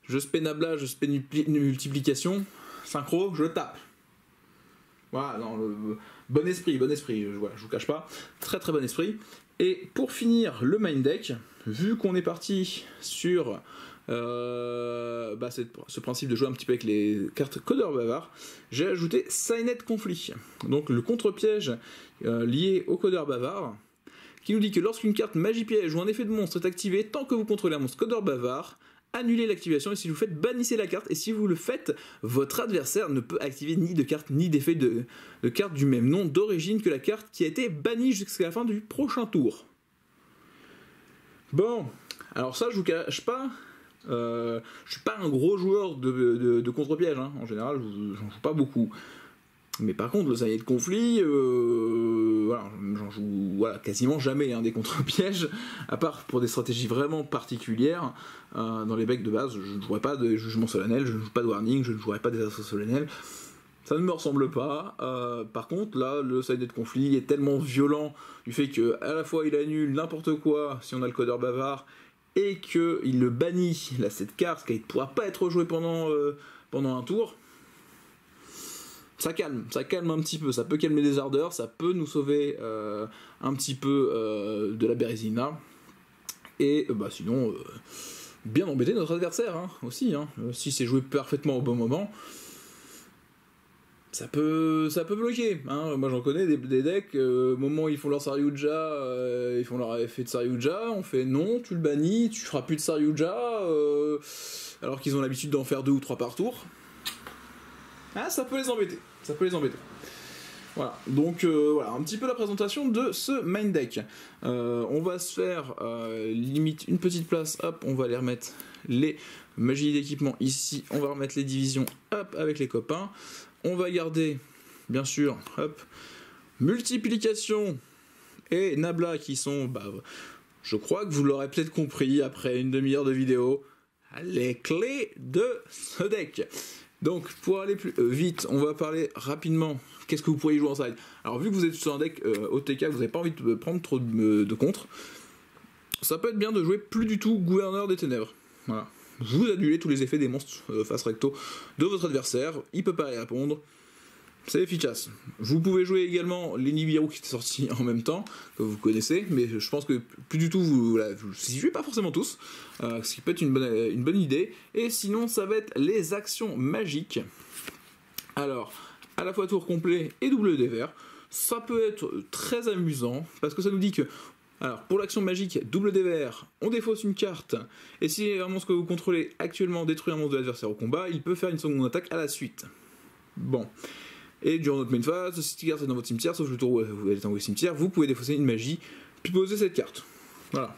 B: je spé Nabla, je spé une multiplication, synchro, je tape. Voilà, bon esprit, je vous cache pas, très très bon esprit. Et pour finir le main deck, vu qu'on est parti sur ce principe de jouer un petit peu avec les cartes codeurs bavards, j'ai ajouté Signet Conflit, donc le contre-piège lié au codeur bavard, qui nous dit que lorsqu'une carte magie piège ou un effet de monstre est activé, tant que vous contrôlez un monstre codeur bavard, annulez l'activation, et si vous le faites, bannissez la carte, et si vous le faites, votre adversaire ne peut activer ni de carte ni d'effet de carte du même nom d'origine que la carte qui a été bannie jusqu'à la fin du prochain tour. Bon, alors ça je vous cache pas, je suis pas un gros joueur de contre-piège, hein. En général j'en joue pas beaucoup. Mais par contre, le Signet de Conflit, j'en joue quasiment jamais des contre-pièges, à part pour des stratégies vraiment particulières. Dans les decks de base, je ne jouerai pas de jugement solennel, je ne joue pas de warning, je ne jouerai pas des assauts solennels. Ça ne me ressemble pas. Par contre, là, le Signet de Conflit est tellement violent du fait que à la fois il annule n'importe quoi si on a le codeur bavard, et qu'il le bannit, là, cette carte qui ne pourra pas être rejouée pendant un tour. Ça calme un petit peu, ça peut calmer des ardeurs, ça peut nous sauver un petit peu de la Bérésina. Et sinon, bien embêter notre adversaire hein, aussi. Hein. Si c'est joué parfaitement au bon moment, ça peut bloquer. Hein. Moi j'en connais des decks, au moment où ils font leur Saryuja, ils font leur effet de Saryuja, on fait non, tu le bannis, tu feras plus de Saryuja, alors qu'ils ont l'habitude d'en faire 2 ou 3 par tour. Ah, ça peut les embêter. Voilà, donc voilà, un petit peu la présentation de ce main deck. On va se faire limite une petite place, hop, on va aller remettre les magies d'équipement ici, on va remettre les divisions, hop, avec les copains. On va garder, bien sûr, hop, multiplication et Nabla qui sont, bah, je crois que vous l'aurez peut-être compris après une demi-heure de vidéo, les clés de ce deck. Donc, pour aller plus vite, on va parler rapidement. Qu'est-ce que vous pourriez jouer en side? Alors, vu que vous êtes sur un deck OTK, vous n'avez pas envie de prendre trop de contre, ça peut être bien de jouer plus du tout Gouverneur des Ténèbres. Voilà. Vous annulez tous les effets des monstres face recto de votre adversaire, il peut pas y répondre. C'est efficace. Vous pouvez jouer également les Nibiru qui est sorti en même temps, que vous connaissez, mais je pense que plus du tout, vous y jouez pas forcément tous, ce qui peut être une bonne idée. Et sinon, ça va être les actions magiques. Alors, à la fois tour complet et double dé vert, ça peut être très amusant, parce que ça nous dit que, alors, pour l'action magique, double dé vert, on défausse une carte, et si un monstre que vous contrôlez actuellement détruit un monstre de l'adversaire au combat, il peut faire une seconde attaque à la suite. Bon. Et durant notre main phase, si cette carte est dans votre cimetière, sauf le tour où elle est envoyée au cimetière, vous pouvez défausser une magie, puis poser cette carte. Voilà.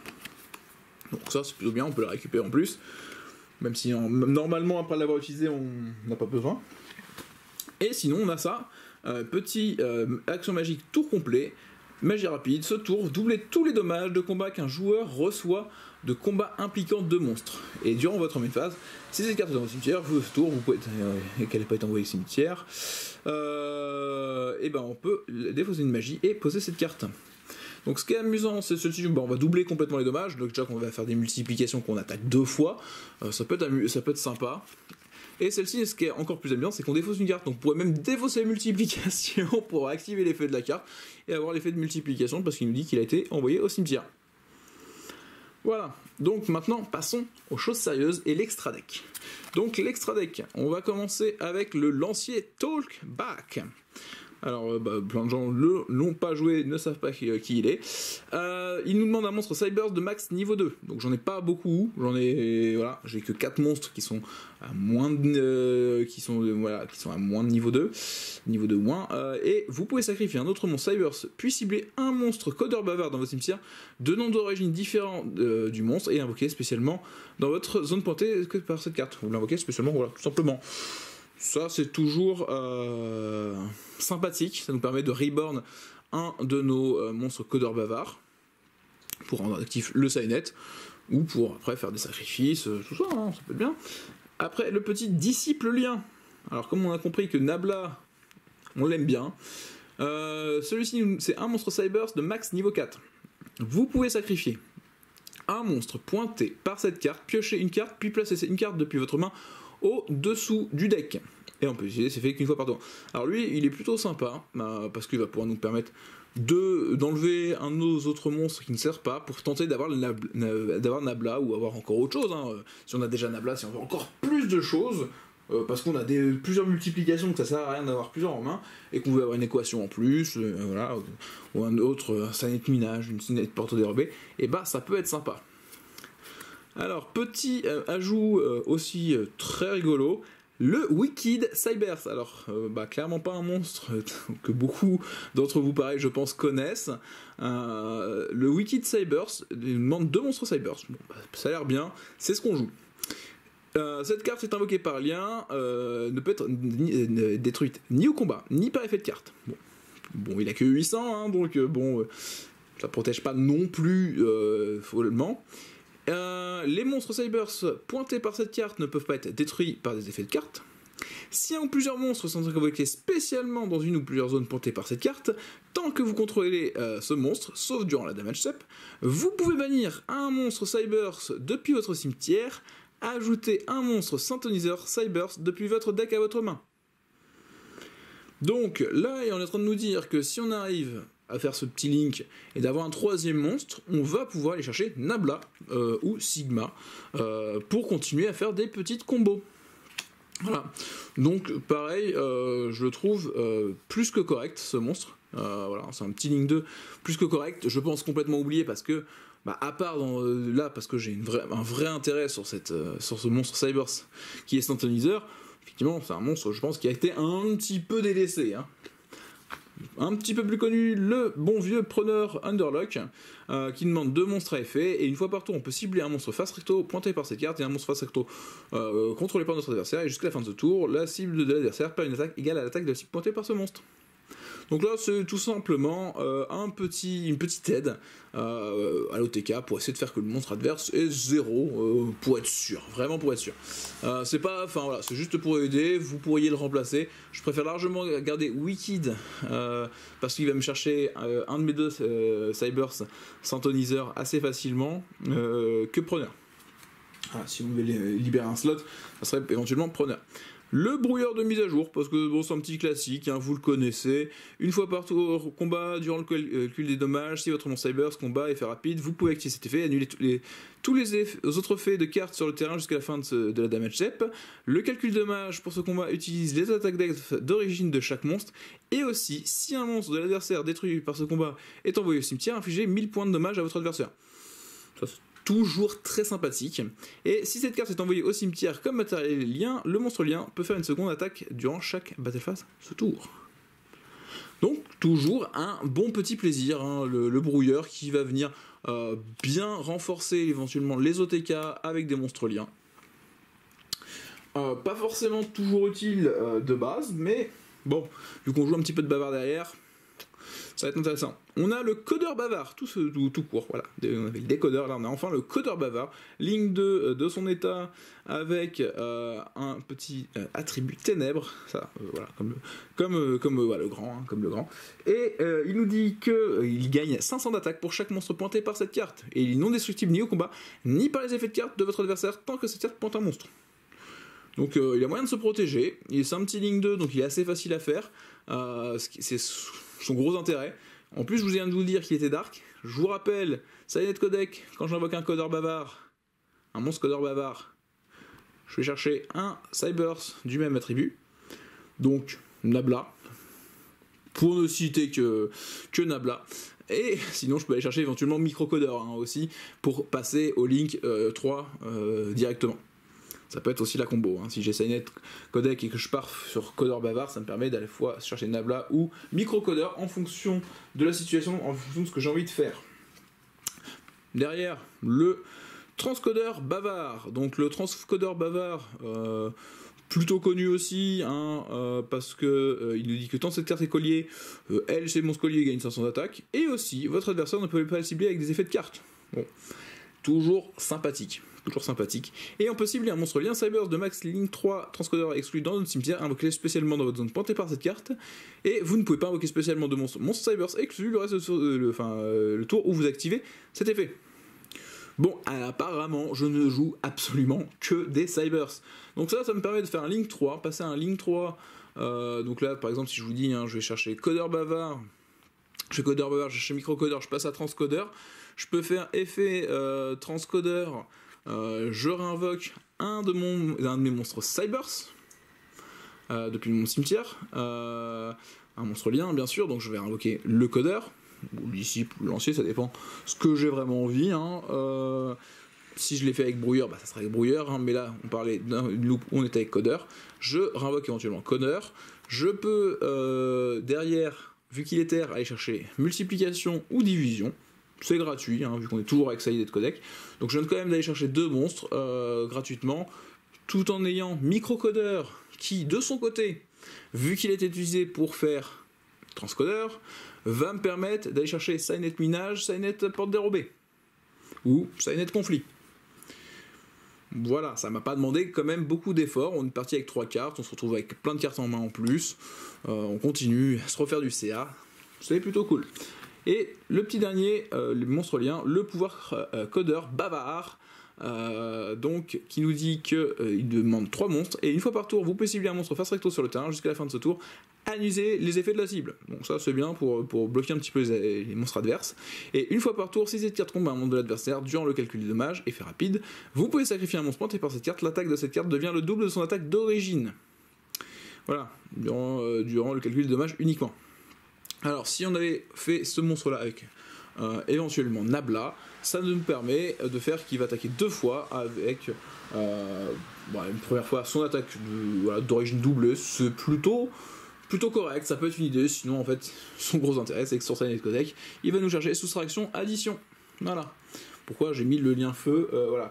B: Donc ça, c'est plutôt bien, on peut la récupérer en plus. Même si normalement, après l'avoir utilisé, on n'a pas besoin. Et sinon, on a ça. Petit action magique tour complet. Magie rapide, ce tour, doubler tous les dommages de combat qu'un joueur reçoit de combat impliquant 2 monstres. Et durant votre main phase, si cette carte est dans votre cimetière, vous tour, vous pouvez et qu'elle n'ait pas été envoyée au cimetière, et ben on peut défausser une magie et poser cette carte. Donc ce qui est amusant, c'est ceci, on va doubler complètement les dommages, donc déjà qu'on va faire des multiplications qu'on attaque 2 fois, ça peut être sympa. Et celle-ci, ce qui est encore plus amusant, c'est qu'on défausse une carte. Donc, vous pourrez même défausser multiplication pour activer l'effet de la carte et avoir l'effet de multiplication parce qu'il nous dit qu'il a été envoyé au cimetière. Voilà. Donc, maintenant, passons aux choses sérieuses et l'extra deck. Donc, l'extra deck, on va commencer avec le lancier Talkback. Alors, plein de gens l'ont pas joué, ne savent pas qui il est. Il nous demande un monstre Cyburst de max niveau 2. Donc j'en ai pas beaucoup, j'ai que 4 monstres qui sont à moins de à moins de niveau 2, niveau 2 moins. Et vous pouvez sacrifier un autre monstre Cyburst, puis cibler un monstre codeur bavard dans votre cimetière de noms d'origine différents du monstre et invoquer spécialement dans votre zone pointée que par cette carte. Vous l'invoquez spécialement, voilà, tout simplement. Ça, c'est toujours sympathique. Ça nous permet de reborn un de nos monstres codeurs bavards pour rendre actif le Cynet ou pour après faire des sacrifices, tout ça, hein, ça peut être bien. Après, le petit disciple lien. Alors, comme on a compris que Nabla, on l'aime bien, celui-ci, c'est un monstre Cyburst de max niveau 4. Vous pouvez sacrifier un monstre pointé par cette carte, piocher une carte, puis placer une carte depuis votre main au-dessous du deck. Et on peut utiliser, c'est fait qu'une fois par tour. Alors lui, il est plutôt sympa, parce qu'il va pouvoir nous permettre d'enlever un de nos autres monstres qui ne sert pas, pour tenter d'avoir Nabla, ou avoir encore autre chose. Hein. Si on a déjà Nabla, si on veut encore plus de choses, parce qu'on a plusieurs multiplications, que ça sert à rien d'avoir plusieurs en main, et qu'on veut avoir une équation en plus, voilà, ou un autre, un Cynet minage, une Cynet porte dérobée, et ça peut être sympa. Alors, petit ajout aussi très rigolo, le Wicked Cyburst. Alors, clairement pas un monstre que beaucoup d'entre vous, pareil, je pense, connaissent. Le Wicked Cyburst, il demande 2 monstres Cyburst. Bon, ça a l'air bien, c'est ce qu'on joue. Cette carte est invoquée par lien, ne peut être détruite ni au combat, ni par effet de carte. Bon, il a que 800, hein, donc ça protège pas non plus follement. Les monstres Cyburst pointés par cette carte ne peuvent pas être détruits par des effets de carte. Si un ou plusieurs monstres sont invoqués spécialement dans une ou plusieurs zones pointées par cette carte, tant que vous contrôlez ce monstre, sauf durant la damage step, vous pouvez bannir un monstre Cyburst depuis votre cimetière, ajouter un monstre synthoniseur Cyburst depuis votre deck à votre main. Donc là, on est en train de nous dire que si on arrive à faire ce petit link et d'avoir un troisième monstre, on va pouvoir aller chercher Nabla ou Sigma pour continuer à faire des petites combos. Voilà, donc pareil, je le trouve plus que correct ce monstre. Voilà, c'est un petit Link 2 plus que correct. Je pense complètement oublié parce que, à part là, parce que j'ai un vrai intérêt sur ce monstre Cybers qui est Santonizer. Effectivement, c'est un monstre, je pense, qui a été un petit peu délaissé. Hein. Un petit peu plus connu, le bon vieux preneur Underlock, qui demande 2 monstres à effet, et une fois par tour, on peut cibler un monstre face recto pointé par cette carte, et un monstre face recto contrôlé par notre adversaire, et jusqu'à la fin de ce tour, la cible de l'adversaire perd une attaque égale à l'attaque de la cible pointée par ce monstre. Donc là, c'est tout simplement une petite aide à l'OTK pour essayer de faire que le monstre adverse est 0, pour être sûr, vraiment pour être sûr. C'est pas, enfin voilà, c'est juste pour aider, vous pourriez le remplacer. Je préfère largement garder Wicked, parce qu'il va me chercher un de mes 2 Cybers Santonizer assez facilement, que Preneur. Ah, si on veut libérer un slot, ça serait éventuellement Preneur. Le brouilleur de mise à jour, parce que bon, c'est un petit classique, hein, vous le connaissez. Une fois par tour, combat, durant le calcul des dommages, si votre monstre Cybers combat effet rapide, vous pouvez activer cet effet et annuler tous les autres effets de cartes sur le terrain jusqu'à la fin de la damage step. Le calcul de dommages pour ce combat utilise les attaques d'origine de chaque monstre. Et aussi, si un monstre de l'adversaire détruit par ce combat est envoyé au cimetière, infligez 1000 points de dommages à votre adversaire. Ça, toujours très sympathique. Et si cette carte est envoyée au cimetière comme matériel lien, le monstre lien peut faire une seconde attaque durant chaque battle phase ce tour. Donc toujours un bon petit plaisir, hein, le brouilleur qui va venir bien renforcer éventuellement les OTK avec des monstres liens. Pas forcément toujours utile de base, mais bon, vu qu'on joue un petit peu de bavard derrière, ça va être intéressant. On a le codeur bavard, tout court, voilà. On avait le décodeur, là on a enfin le codeur bavard. Ligne 2 de son état avec un petit attribut ténèbres, ça, voilà, comme le grand, hein, comme le grand. Et il nous dit qu'il gagne 500 d'attaque pour chaque monstre pointé par cette carte. Et il est non destructible ni au combat, ni par les effets de carte de votre adversaire tant que cette carte pointe un monstre. Donc il a moyen de se protéger, c'est un petit ligne 2, donc il est assez facile à faire, c'est son gros intérêt. En plus, je viens de vous dire qu'il était dark. Je vous rappelle, Silent Codec, quand j'invoque un codeur bavard, un monstre codeur bavard, je vais chercher un Cybers du même attribut, donc Nabla, pour ne citer que Nabla. Et sinon, je peux aller chercher éventuellement Microcodeur aussi, pour passer au Link 3 directement. Ça peut être aussi la combo. Hein. Si j'ai Silent Codec et que je pars sur Codeur Bavard, ça me permet d'aller fois chercher Nabla ou Microcodeur en fonction de la situation, en fonction de ce que j'ai envie de faire. Derrière, le Transcodeur Bavard. Donc le Transcodeur Bavard, plutôt connu aussi, hein, parce que il nous dit que tant cette carte est collier, elle, c'est mon collier, gagne 500 d'attaque. Et aussi, votre adversaire ne peut pas le cibler avec des effets de carte. Bon, toujours sympathique. Toujours sympathique. Et on peut cibler un monstre lien Cybers de max Link 3 transcodeur exclu dans notre cimetière, invoqué spécialement dans votre zone pointée par cette carte. Et vous ne pouvez pas invoquer spécialement de monstre Cybers exclu le reste le tour où vous activez cet effet. Bon, apparemment, je ne joue absolument que des Cybers. Donc ça me permet de faire un Link 3, passer à un Link 3. Donc là, par exemple, si je vous dis, hein, je vais chercher Codeur Bavard, je fais Codeur Bavard, je cherche Microcodeur, je passe à Transcodeur. Je peux faire effet Transcodeur. Je réinvoque un de mes monstres Cybers depuis mon cimetière, un monstre lien bien sûr, donc je vais invoquer le codeur, ou le disciple, ou l'ancien, ça dépend ce que j'ai vraiment envie. Hein. Si je l'ai fait avec brouilleur, ça sera avec brouilleur, hein, mais là on parlait d'une loupe où on était avec codeur. Je réinvoque éventuellement codeur. Je peux derrière, vu qu'il est terre, aller chercher multiplication ou division. C'est gratuit, hein, vu qu'on est toujours avec Silent Codec. Donc je viens quand même d'aller chercher 2 monstres gratuitement, tout en ayant Microcodeur qui, de son côté, vu qu'il est utilisé pour faire Transcodeur, va me permettre d'aller chercher Silent Minage, Silent Porte Dérobée, ou Silent Conflit. Voilà, ça m'a pas demandé quand même beaucoup d'efforts. On est parti avec 3 cartes, on se retrouve avec plein de cartes en main en plus. On continue à se refaire du CA. C'est plutôt cool. Et le petit dernier, le monstre lien, le pouvoir codeur bavard. donc qui nous dit qu'il demande 3 monstres, et une fois par tour, vous pouvez cibler un monstre face recto sur le terrain jusqu'à la fin de ce tour, annuler les effets de la cible. Donc ça c'est bien pour bloquer un petit peu les monstres adverses. Et une fois par tour, si cette carte combat un monstre de l'adversaire durant le calcul des dommages, effet rapide, vous pouvez sacrifier un monstre monté par cette carte, l'attaque de cette carte devient le double de son attaque d'origine. Voilà, durant le calcul des dommages uniquement. Alors si on avait fait ce monstre là avec éventuellement Nabla, ça nous permet de faire qu'il va attaquer 2 fois avec une première fois son attaque d'origine doublée, c'est plutôt correct, ça peut être une idée. Sinon en fait son gros intérêt c'est que sur sa Netcodec il va nous chercher soustraction, addition. Voilà pourquoi j'ai mis le lien feu,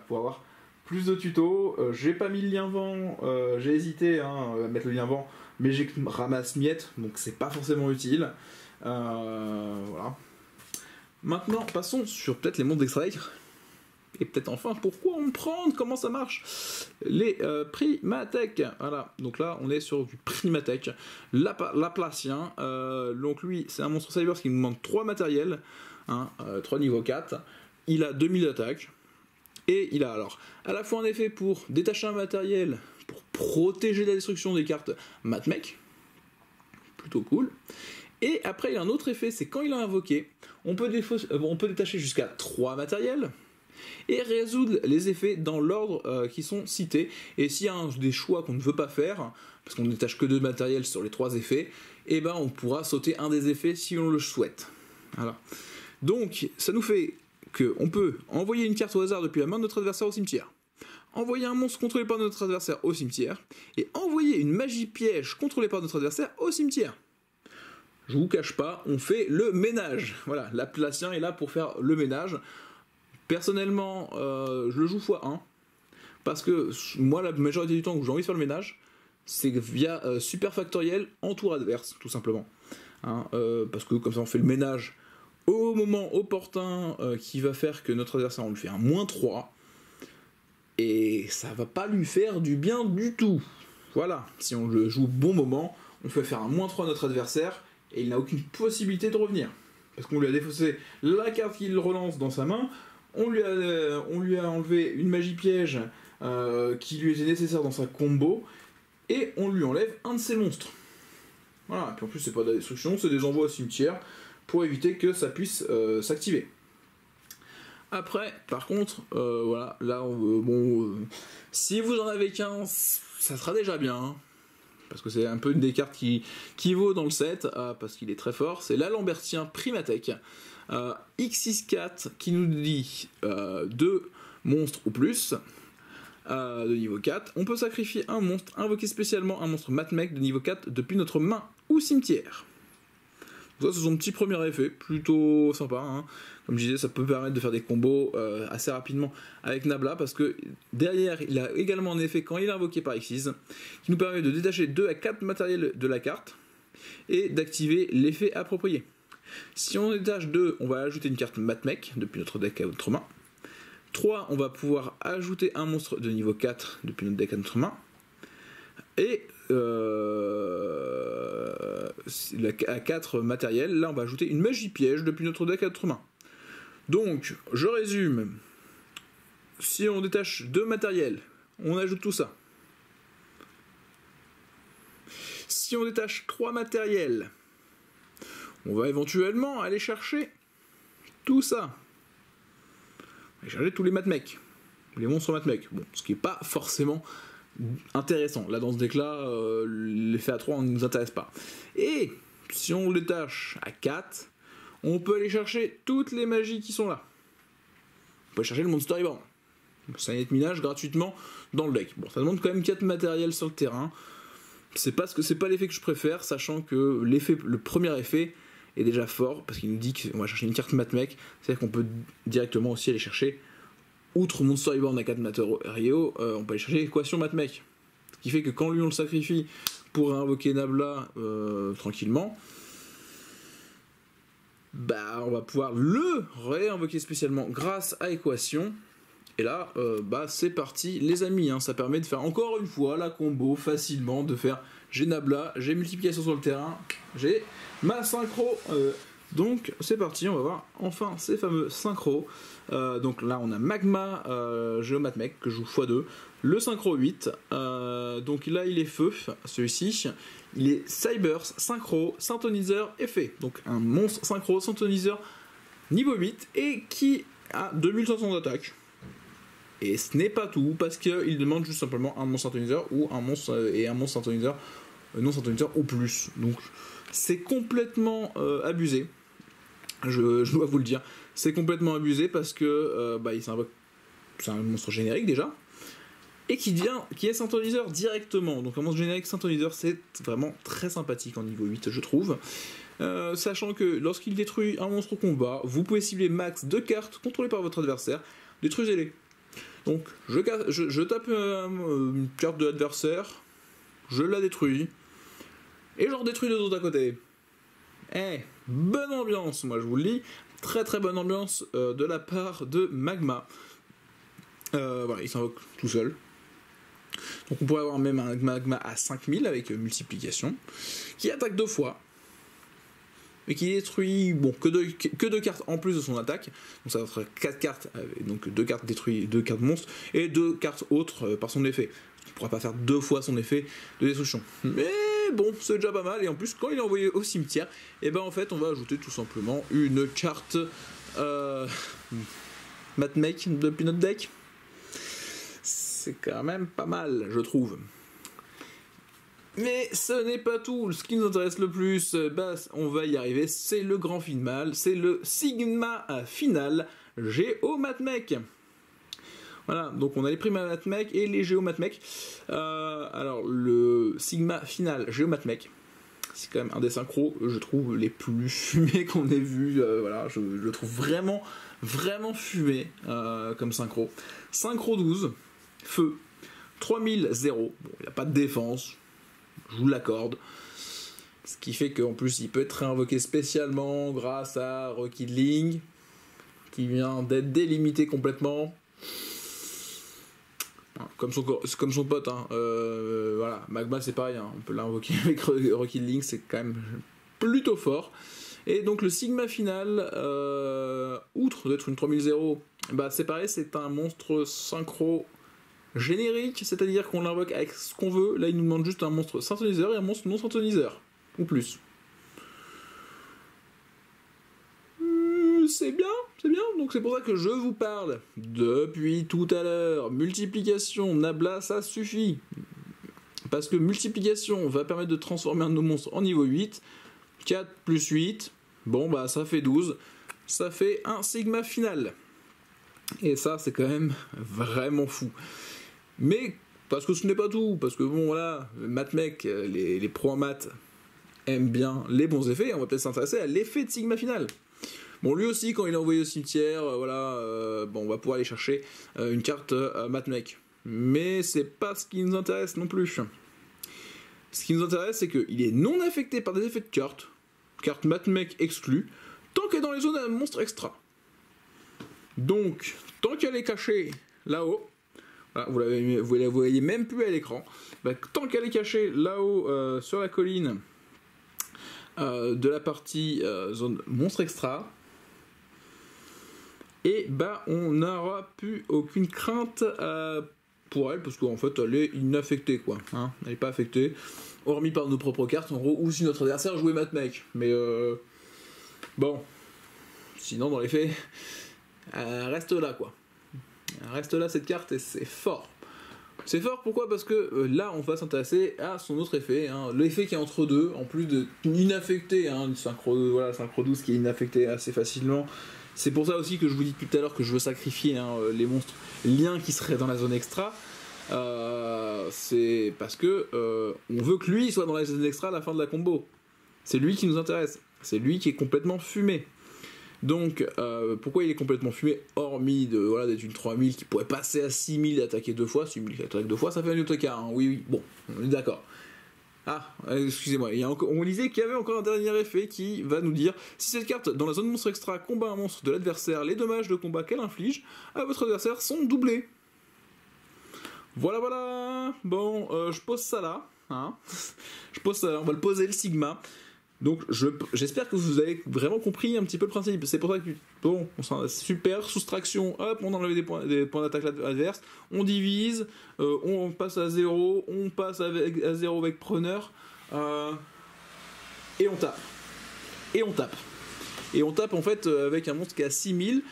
B: pour avoir plus de tutos. J'ai pas mis le lien vent, j'ai hésité à mettre le lien vent, mais j'ai ramasse miette, donc c'est pas forcément utile. Voilà. Maintenant, passons sur peut-être les mondes d'Extra Life. Et peut-être enfin, pourquoi on prend, comment ça marche. Les Primatech. Voilà, donc là, on est sur du Primatech. Laplacien. Donc lui, c'est un monstre cyber qui nous demande 3 matériels. 3 niveau 4. Il a 2000 d'attaque. Et il a alors à la fois un effet pour détacher un matériel, pour protéger la destruction des cartes Matmech. Plutôt cool. Et après, il y a un autre effet, c'est quand il a invoqué, on peut détacher jusqu'à 3 matériels et résoudre les effets dans l'ordre qui sont cités. Et s'il y a des choix qu'on ne veut pas faire, parce qu'on ne détache que 2 matériels sur les 3 effets, et ben on pourra sauter un des effets si on le souhaite. Voilà. Donc, ça nous fait qu'on peut envoyer une carte au hasard depuis la main de notre adversaire au cimetière, envoyer un monstre contrôlé par notre adversaire au cimetière, et envoyer une magie piège contrôlée par notre adversaire au cimetière. Je vous cache pas, on fait le ménage. Voilà, l'Aplacien est là pour faire le ménage. Personnellement, je le joue x1, parce que moi, la majorité du temps où j'ai envie de faire le ménage, c'est via super factoriel en tour adverse, tout simplement. Parce que comme ça, on fait le ménage au moment opportun qui va faire que notre adversaire, on lui fait un -3, et ça va pas lui faire du bien du tout. Voilà, si on le joue au bon moment, on fait faire un -3 à notre adversaire, et il n'a aucune possibilité de revenir. Parce qu'on lui a défaussé la carte qu'il relance dans sa main, on lui a enlevé une magie piège qui lui était nécessaire dans sa combo, et on lui enlève un de ses monstres. Voilà, et puis en plus c'est pas de la destruction, c'est des envois au cimetière, pour éviter que ça puisse s'activer. Après, par contre, voilà, là, si vous en avez qu'un, ça sera déjà bien, hein. Parce que c'est un peu une des cartes qui vaut dans le set, parce qu'il est très fort, c'est l'Alambertien Primatech, X64, qui nous dit 2 monstres ou plus, de niveau 4. On peut sacrifier un monstre, invoquer spécialement un monstre Matmech de niveau 4 depuis notre main ou cimetière. Ça, c'est son petit premier effet, plutôt sympa, hein. Comme je disais, ça peut permettre de faire des combos assez rapidement avec Nabla, parce que derrière, il a également un effet quand il est invoqué par Xyz, qui nous permet de détacher 2 à 4 matériels de la carte, et d'activer l'effet approprié. Si on détache 2, on va ajouter une carte Matmech depuis notre deck à notre main. 3, on va pouvoir ajouter un monstre de niveau 4 depuis notre deck à notre main. Et à 4 matériels, là on va ajouter une magie piège depuis notre deck à notre main. Donc, je résume. Si on détache 2 matériels, on ajoute tout ça. Si on détache 3 matériels, on va éventuellement aller chercher tout ça. On va chercher tous les Matmech, les monstres Matmech. Bon, ce qui n'est pas forcément intéressant. Là, dans ce deck-là, l'effet à 3 ne nous intéresse pas. Et si on le détache à 4, on peut aller chercher toutes les magies qui sont là. On peut chercher le Monster Reborn. Ça y est de minage gratuitement dans le deck. Bon, ça demande quand même 4 matériels sur le terrain. C'est pas l'effet que je préfère, sachant que le premier effet est déjà fort, parce qu'il nous dit qu'on va chercher une carte Matmech, c'est-à-dire qu'on peut directement aussi aller chercher, outre Monster Reborn à 4 matériaux, on peut aller chercher l'équation Matmech. Ce qui fait que quand lui on le sacrifie pour invoquer Nabla tranquillement, bah on va pouvoir le réinvoquer spécialement grâce à équation. Et là, c'est parti les amis, hein. Ça permet de faire encore une fois la combo facilement, de faire j'ai Nabla, j'ai multiplication sur le terrain, j'ai ma synchro Donc c'est parti, on va voir enfin ces fameux synchros. Donc là on a Magma Geomatmech que je joue x2, le synchro 8, donc là il est feu, celui-ci, il est Cybers, synchro, synthoniseur, effet, donc un monstre synchro, synthoniseur niveau 8 et qui a 2500 d'attaque. Et ce n'est pas tout, parce qu'il demande juste simplement un monstre synthoniseur ou un monstre et un monstre synthoniseur non synthoniseur ou plus. Donc c'est complètement abusé. Je dois vous le dire, c'est complètement abusé parce que il s'invoque, c'est un monstre générique déjà, et qui est synthoniseur directement. Donc un monstre générique synthoniseur, c'est vraiment très sympathique en niveau 8, je trouve. Sachant que lorsqu'il détruit un monstre au combat, vous pouvez cibler max 2 cartes contrôlées par votre adversaire, détruisez-les. Donc je tape une carte de l'adversaire, je la détruis, et j'en détruis 2 autres à côté. Bonne ambiance, moi je vous le dis, très très bonne ambiance de la part de Magma. Voilà, il s'invoque tout seul. Donc on pourrait avoir même un Magma à 5000 avec multiplication, qui attaque 2 fois, et qui détruit que 2 cartes en plus de son attaque. Donc ça va faire 4 cartes, donc 2 cartes détruites, 2 cartes monstres, et 2 cartes autres par son effet. Il ne pourra pas faire 2 fois son effet de destruction. Mais bon, c'est déjà pas mal, et en plus, quand il est envoyé au cimetière, et en fait, on va ajouter tout simplement une carte Matmech depuis notre deck. C'est quand même pas mal, je trouve. Mais ce n'est pas tout. Ce qui nous intéresse le plus, on va y arriver, c'est le grand final, c'est le Sigma final Geomatmech. Voilà, donc on a les Primamatmech et les Geomatmech. Alors le Sigma final Geomatmech, c'est quand même un des synchros, je trouve, les plus fumés qu'on ait vu. Voilà, je le trouve vraiment, vraiment fumé comme synchro. Synchro 12, feu, 3000, 0. Bon, il n'y a pas de défense, je vous l'accorde. Ce qui fait qu'en plus, il peut être réinvoqué spécialement grâce à Rekindling, qui vient d'être délimité complètement. Comme son pote, hein. Voilà, Magma c'est pareil, hein. On peut l'invoquer avec Rekindling, c'est quand même plutôt fort. Et donc le Sigma final, outre d'être une 3000-0, c'est pareil, c'est un monstre synchro générique, c'est-à-dire qu'on l'invoque avec ce qu'on veut. Là il nous demande juste un monstre synthoniseur et un monstre non synthoniseur, ou plus. C'est bien, donc c'est pour ça que je vous parle depuis tout à l'heure. Multiplication, Nabla, ça suffit. Parce que multiplication va permettre de transformer un de nos monstres en niveau 8. 4 plus 8, ça fait 12. Ça fait un Sigma final. Et ça, c'est quand même vraiment fou. Mais, parce que ce n'est pas tout, parce que Matmech, les pros en maths aiment bien les bons effets, on va peut-être s'intéresser à l'effet de Sigma final. Bon, lui aussi, quand il est envoyé au cimetière, on va pouvoir aller chercher une carte Matmech. Mais c'est pas ce qui nous intéresse non plus. Ce qui nous intéresse, c'est qu'il est non affecté par des effets de carte Matmech exclue, tant qu'elle est dans les zones à monstres extra. Donc, tant qu'elle est cachée là-haut, vous la voyez même plus à l'écran, tant qu'elle est cachée là-haut sur la colline de la partie zone monstre extra, et on n'aura plus aucune crainte pour elle, parce qu'en fait elle est inaffectée, quoi, hein, elle n'est pas affectée, hormis par nos propres cartes en gros, ou si notre adversaire jouait Matmech. Mais sinon dans les faits, elle reste là, quoi. Elle reste là, cette carte, et c'est fort. C'est fort, pourquoi ? Parce que là, on va s'intéresser à son autre effet, hein, l'effet qui est entre deux, en plus de inaffecté, hein, une synchro 12 qui est inaffecté assez facilement. C'est pour ça aussi que je vous dis tout à l'heure que je veux sacrifier les monstres liens qui seraient dans la zone extra. C'est parce que on veut que lui soit dans la zone extra à la fin de la combo. C'est lui qui nous intéresse. C'est lui qui est complètement fumé. Donc, pourquoi il est complètement fumé, hormis d'être une 3000 qui pourrait passer à 6000 et attaquer 2 fois. 6000 qui attaque 2 fois, ça fait un autre cas, hein. Oui, bon, on est d'accord. Ah, excusez-moi, on disait qu'il y avait encore un dernier effet qui va nous dire si cette carte, dans la zone monstre extra, combat un monstre de l'adversaire, les dommages de combat qu'elle inflige à votre adversaire sont doublés. Voilà. Bon, je pose ça là, hein. Je pose ça là, on va le poser, le Sigma. Donc j'espère que vous avez vraiment compris un petit peu le principe. C'est pour ça que bon, super, soustraction, hop, on enlève des points d'attaque adverses, on divise, on passe à 0, on passe à 0 avec preneur, et on tape. Et on tape. Et on tape en fait avec un monstre qui est à 6000,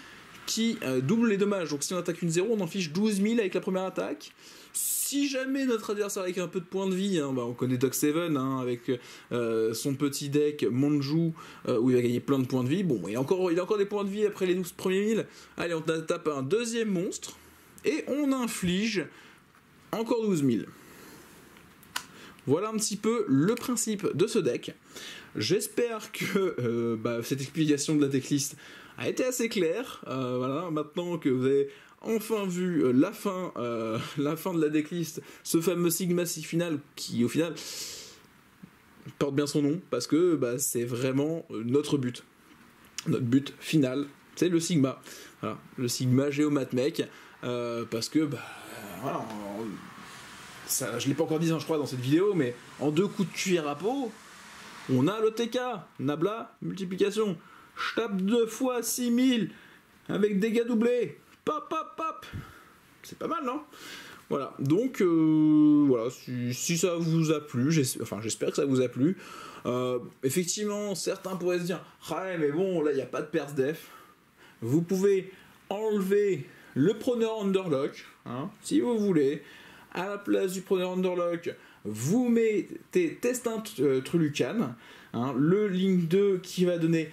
B: qui double les dommages. Donc si on attaque une 0, on en fiche 12 000 avec la première attaque. Si jamais notre adversaire avec un peu de points de vie, hein, bah on connaît Doc Seven avec son petit deck Manju où il va gagner plein de points de vie. Bon, il a encore des points de vie après les 12 premiers 1000. Allez, on tape un deuxième monstre et on inflige encore 12 000. Voilà un petit peu le principe de ce deck. J'espère que cette explication de la decklist a été assez claire. Voilà, maintenant que vous avez enfin vu la fin de la decklist, ce fameux Sigma final qui au final porte bien son nom parce que c'est vraiment notre but final, c'est le Sigma. Voilà, le Sigma Géomatmech parce que voilà, ça, je l'ai pas encore dit je crois dans cette vidéo, mais en 2 coups de cuillère à peau on a le TK, Nabla, multiplication. Je tape 2 fois 6000 avec dégâts doublés. Pop, pop, pop. C'est pas mal, non? Voilà, donc voilà, si ça vous a plu, j'espère que ça vous a plu. Effectivement, certains pourraient se dire « Ah mais bon, là, il n'y a pas de perce def. » Vous pouvez enlever le preneur Underlock, hein, si vous voulez. À la place du preneur Underlock, vous mettez Testin Trulucan, hein, le ligne 2 qui va donner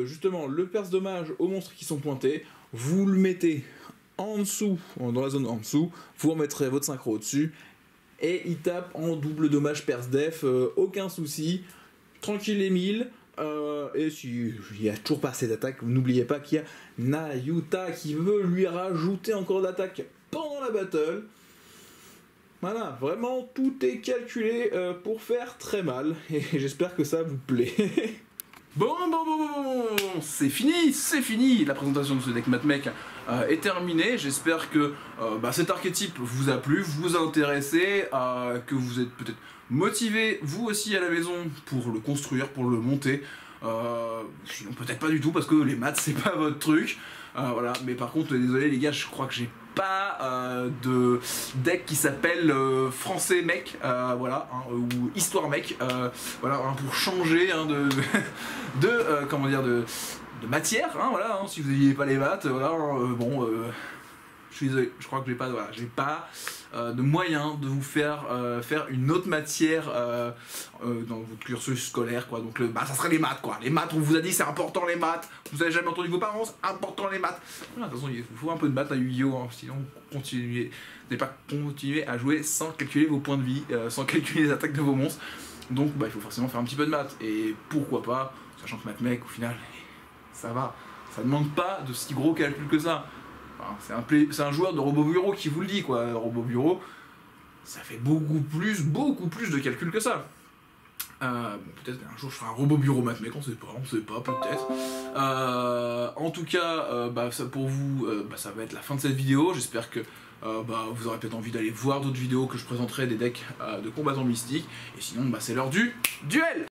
B: justement le perce dommage aux monstres qui sont pointés. Vous le mettez en dessous, dans la zone en dessous, vous remettrez votre synchro au-dessus, et il tape en double dommage perce def, aucun souci, tranquille les 1000. Et s'il n'y a toujours pas assez d'attaque, n'oubliez pas qu'il y a Nayuta qui veut lui rajouter encore d'attaque pendant la battle. Voilà, vraiment tout est calculé pour faire très mal, et j'espère que ça vous plaît.
A: Bon, c'est fini, la présentation de ce deck Matmech est terminée. J'espère que cet archétype vous a plu, vous a intéressé, que vous êtes peut-être motivé vous aussi à la maison pour le construire, pour le monter. Sinon peut-être pas du tout parce que les maths c'est pas votre truc. Voilà, mais par contre désolé les gars, je crois que j'ai pas de deck qui s'appelle français mec, voilà, hein, ou histoire mec, voilà, hein, pour changer hein, de matière, hein, voilà, hein, si vous n'aviez pas les maths, voilà, je suis désolé, je crois que j'ai pas de moyen de vous faire faire une autre matière dans votre cursus scolaire, quoi. Donc ça serait les maths, quoi. Les maths, on vous a dit c'est important les maths. Vous avez jamais entendu vos parents, c'est important les maths. Voilà, de toute façon, il faut un peu de maths à Yu-Gi-Oh, hein, sinon vous n'allez pas continuer à jouer sans calculer vos points de vie, sans calculer les attaques de vos monstres. Donc il faut forcément faire un petit peu de maths. Et pourquoi pas, sachant que Matmech au final, ça va. Ça ne demande pas de si gros calcul que ça. Enfin, c'est un joueur de Robo Bureau qui vous le dit, quoi. Robo Bureau, ça fait beaucoup plus de calculs que ça. Peut-être qu'un jour je ferai un Robo Bureau Matmech, on sait pas, peut-être. En tout cas, ça, pour vous, ça va être la fin de cette vidéo. J'espère que vous aurez peut-être envie d'aller voir d'autres vidéos que je présenterai des decks de combattants mystiques. Et sinon, c'est l'heure du duel!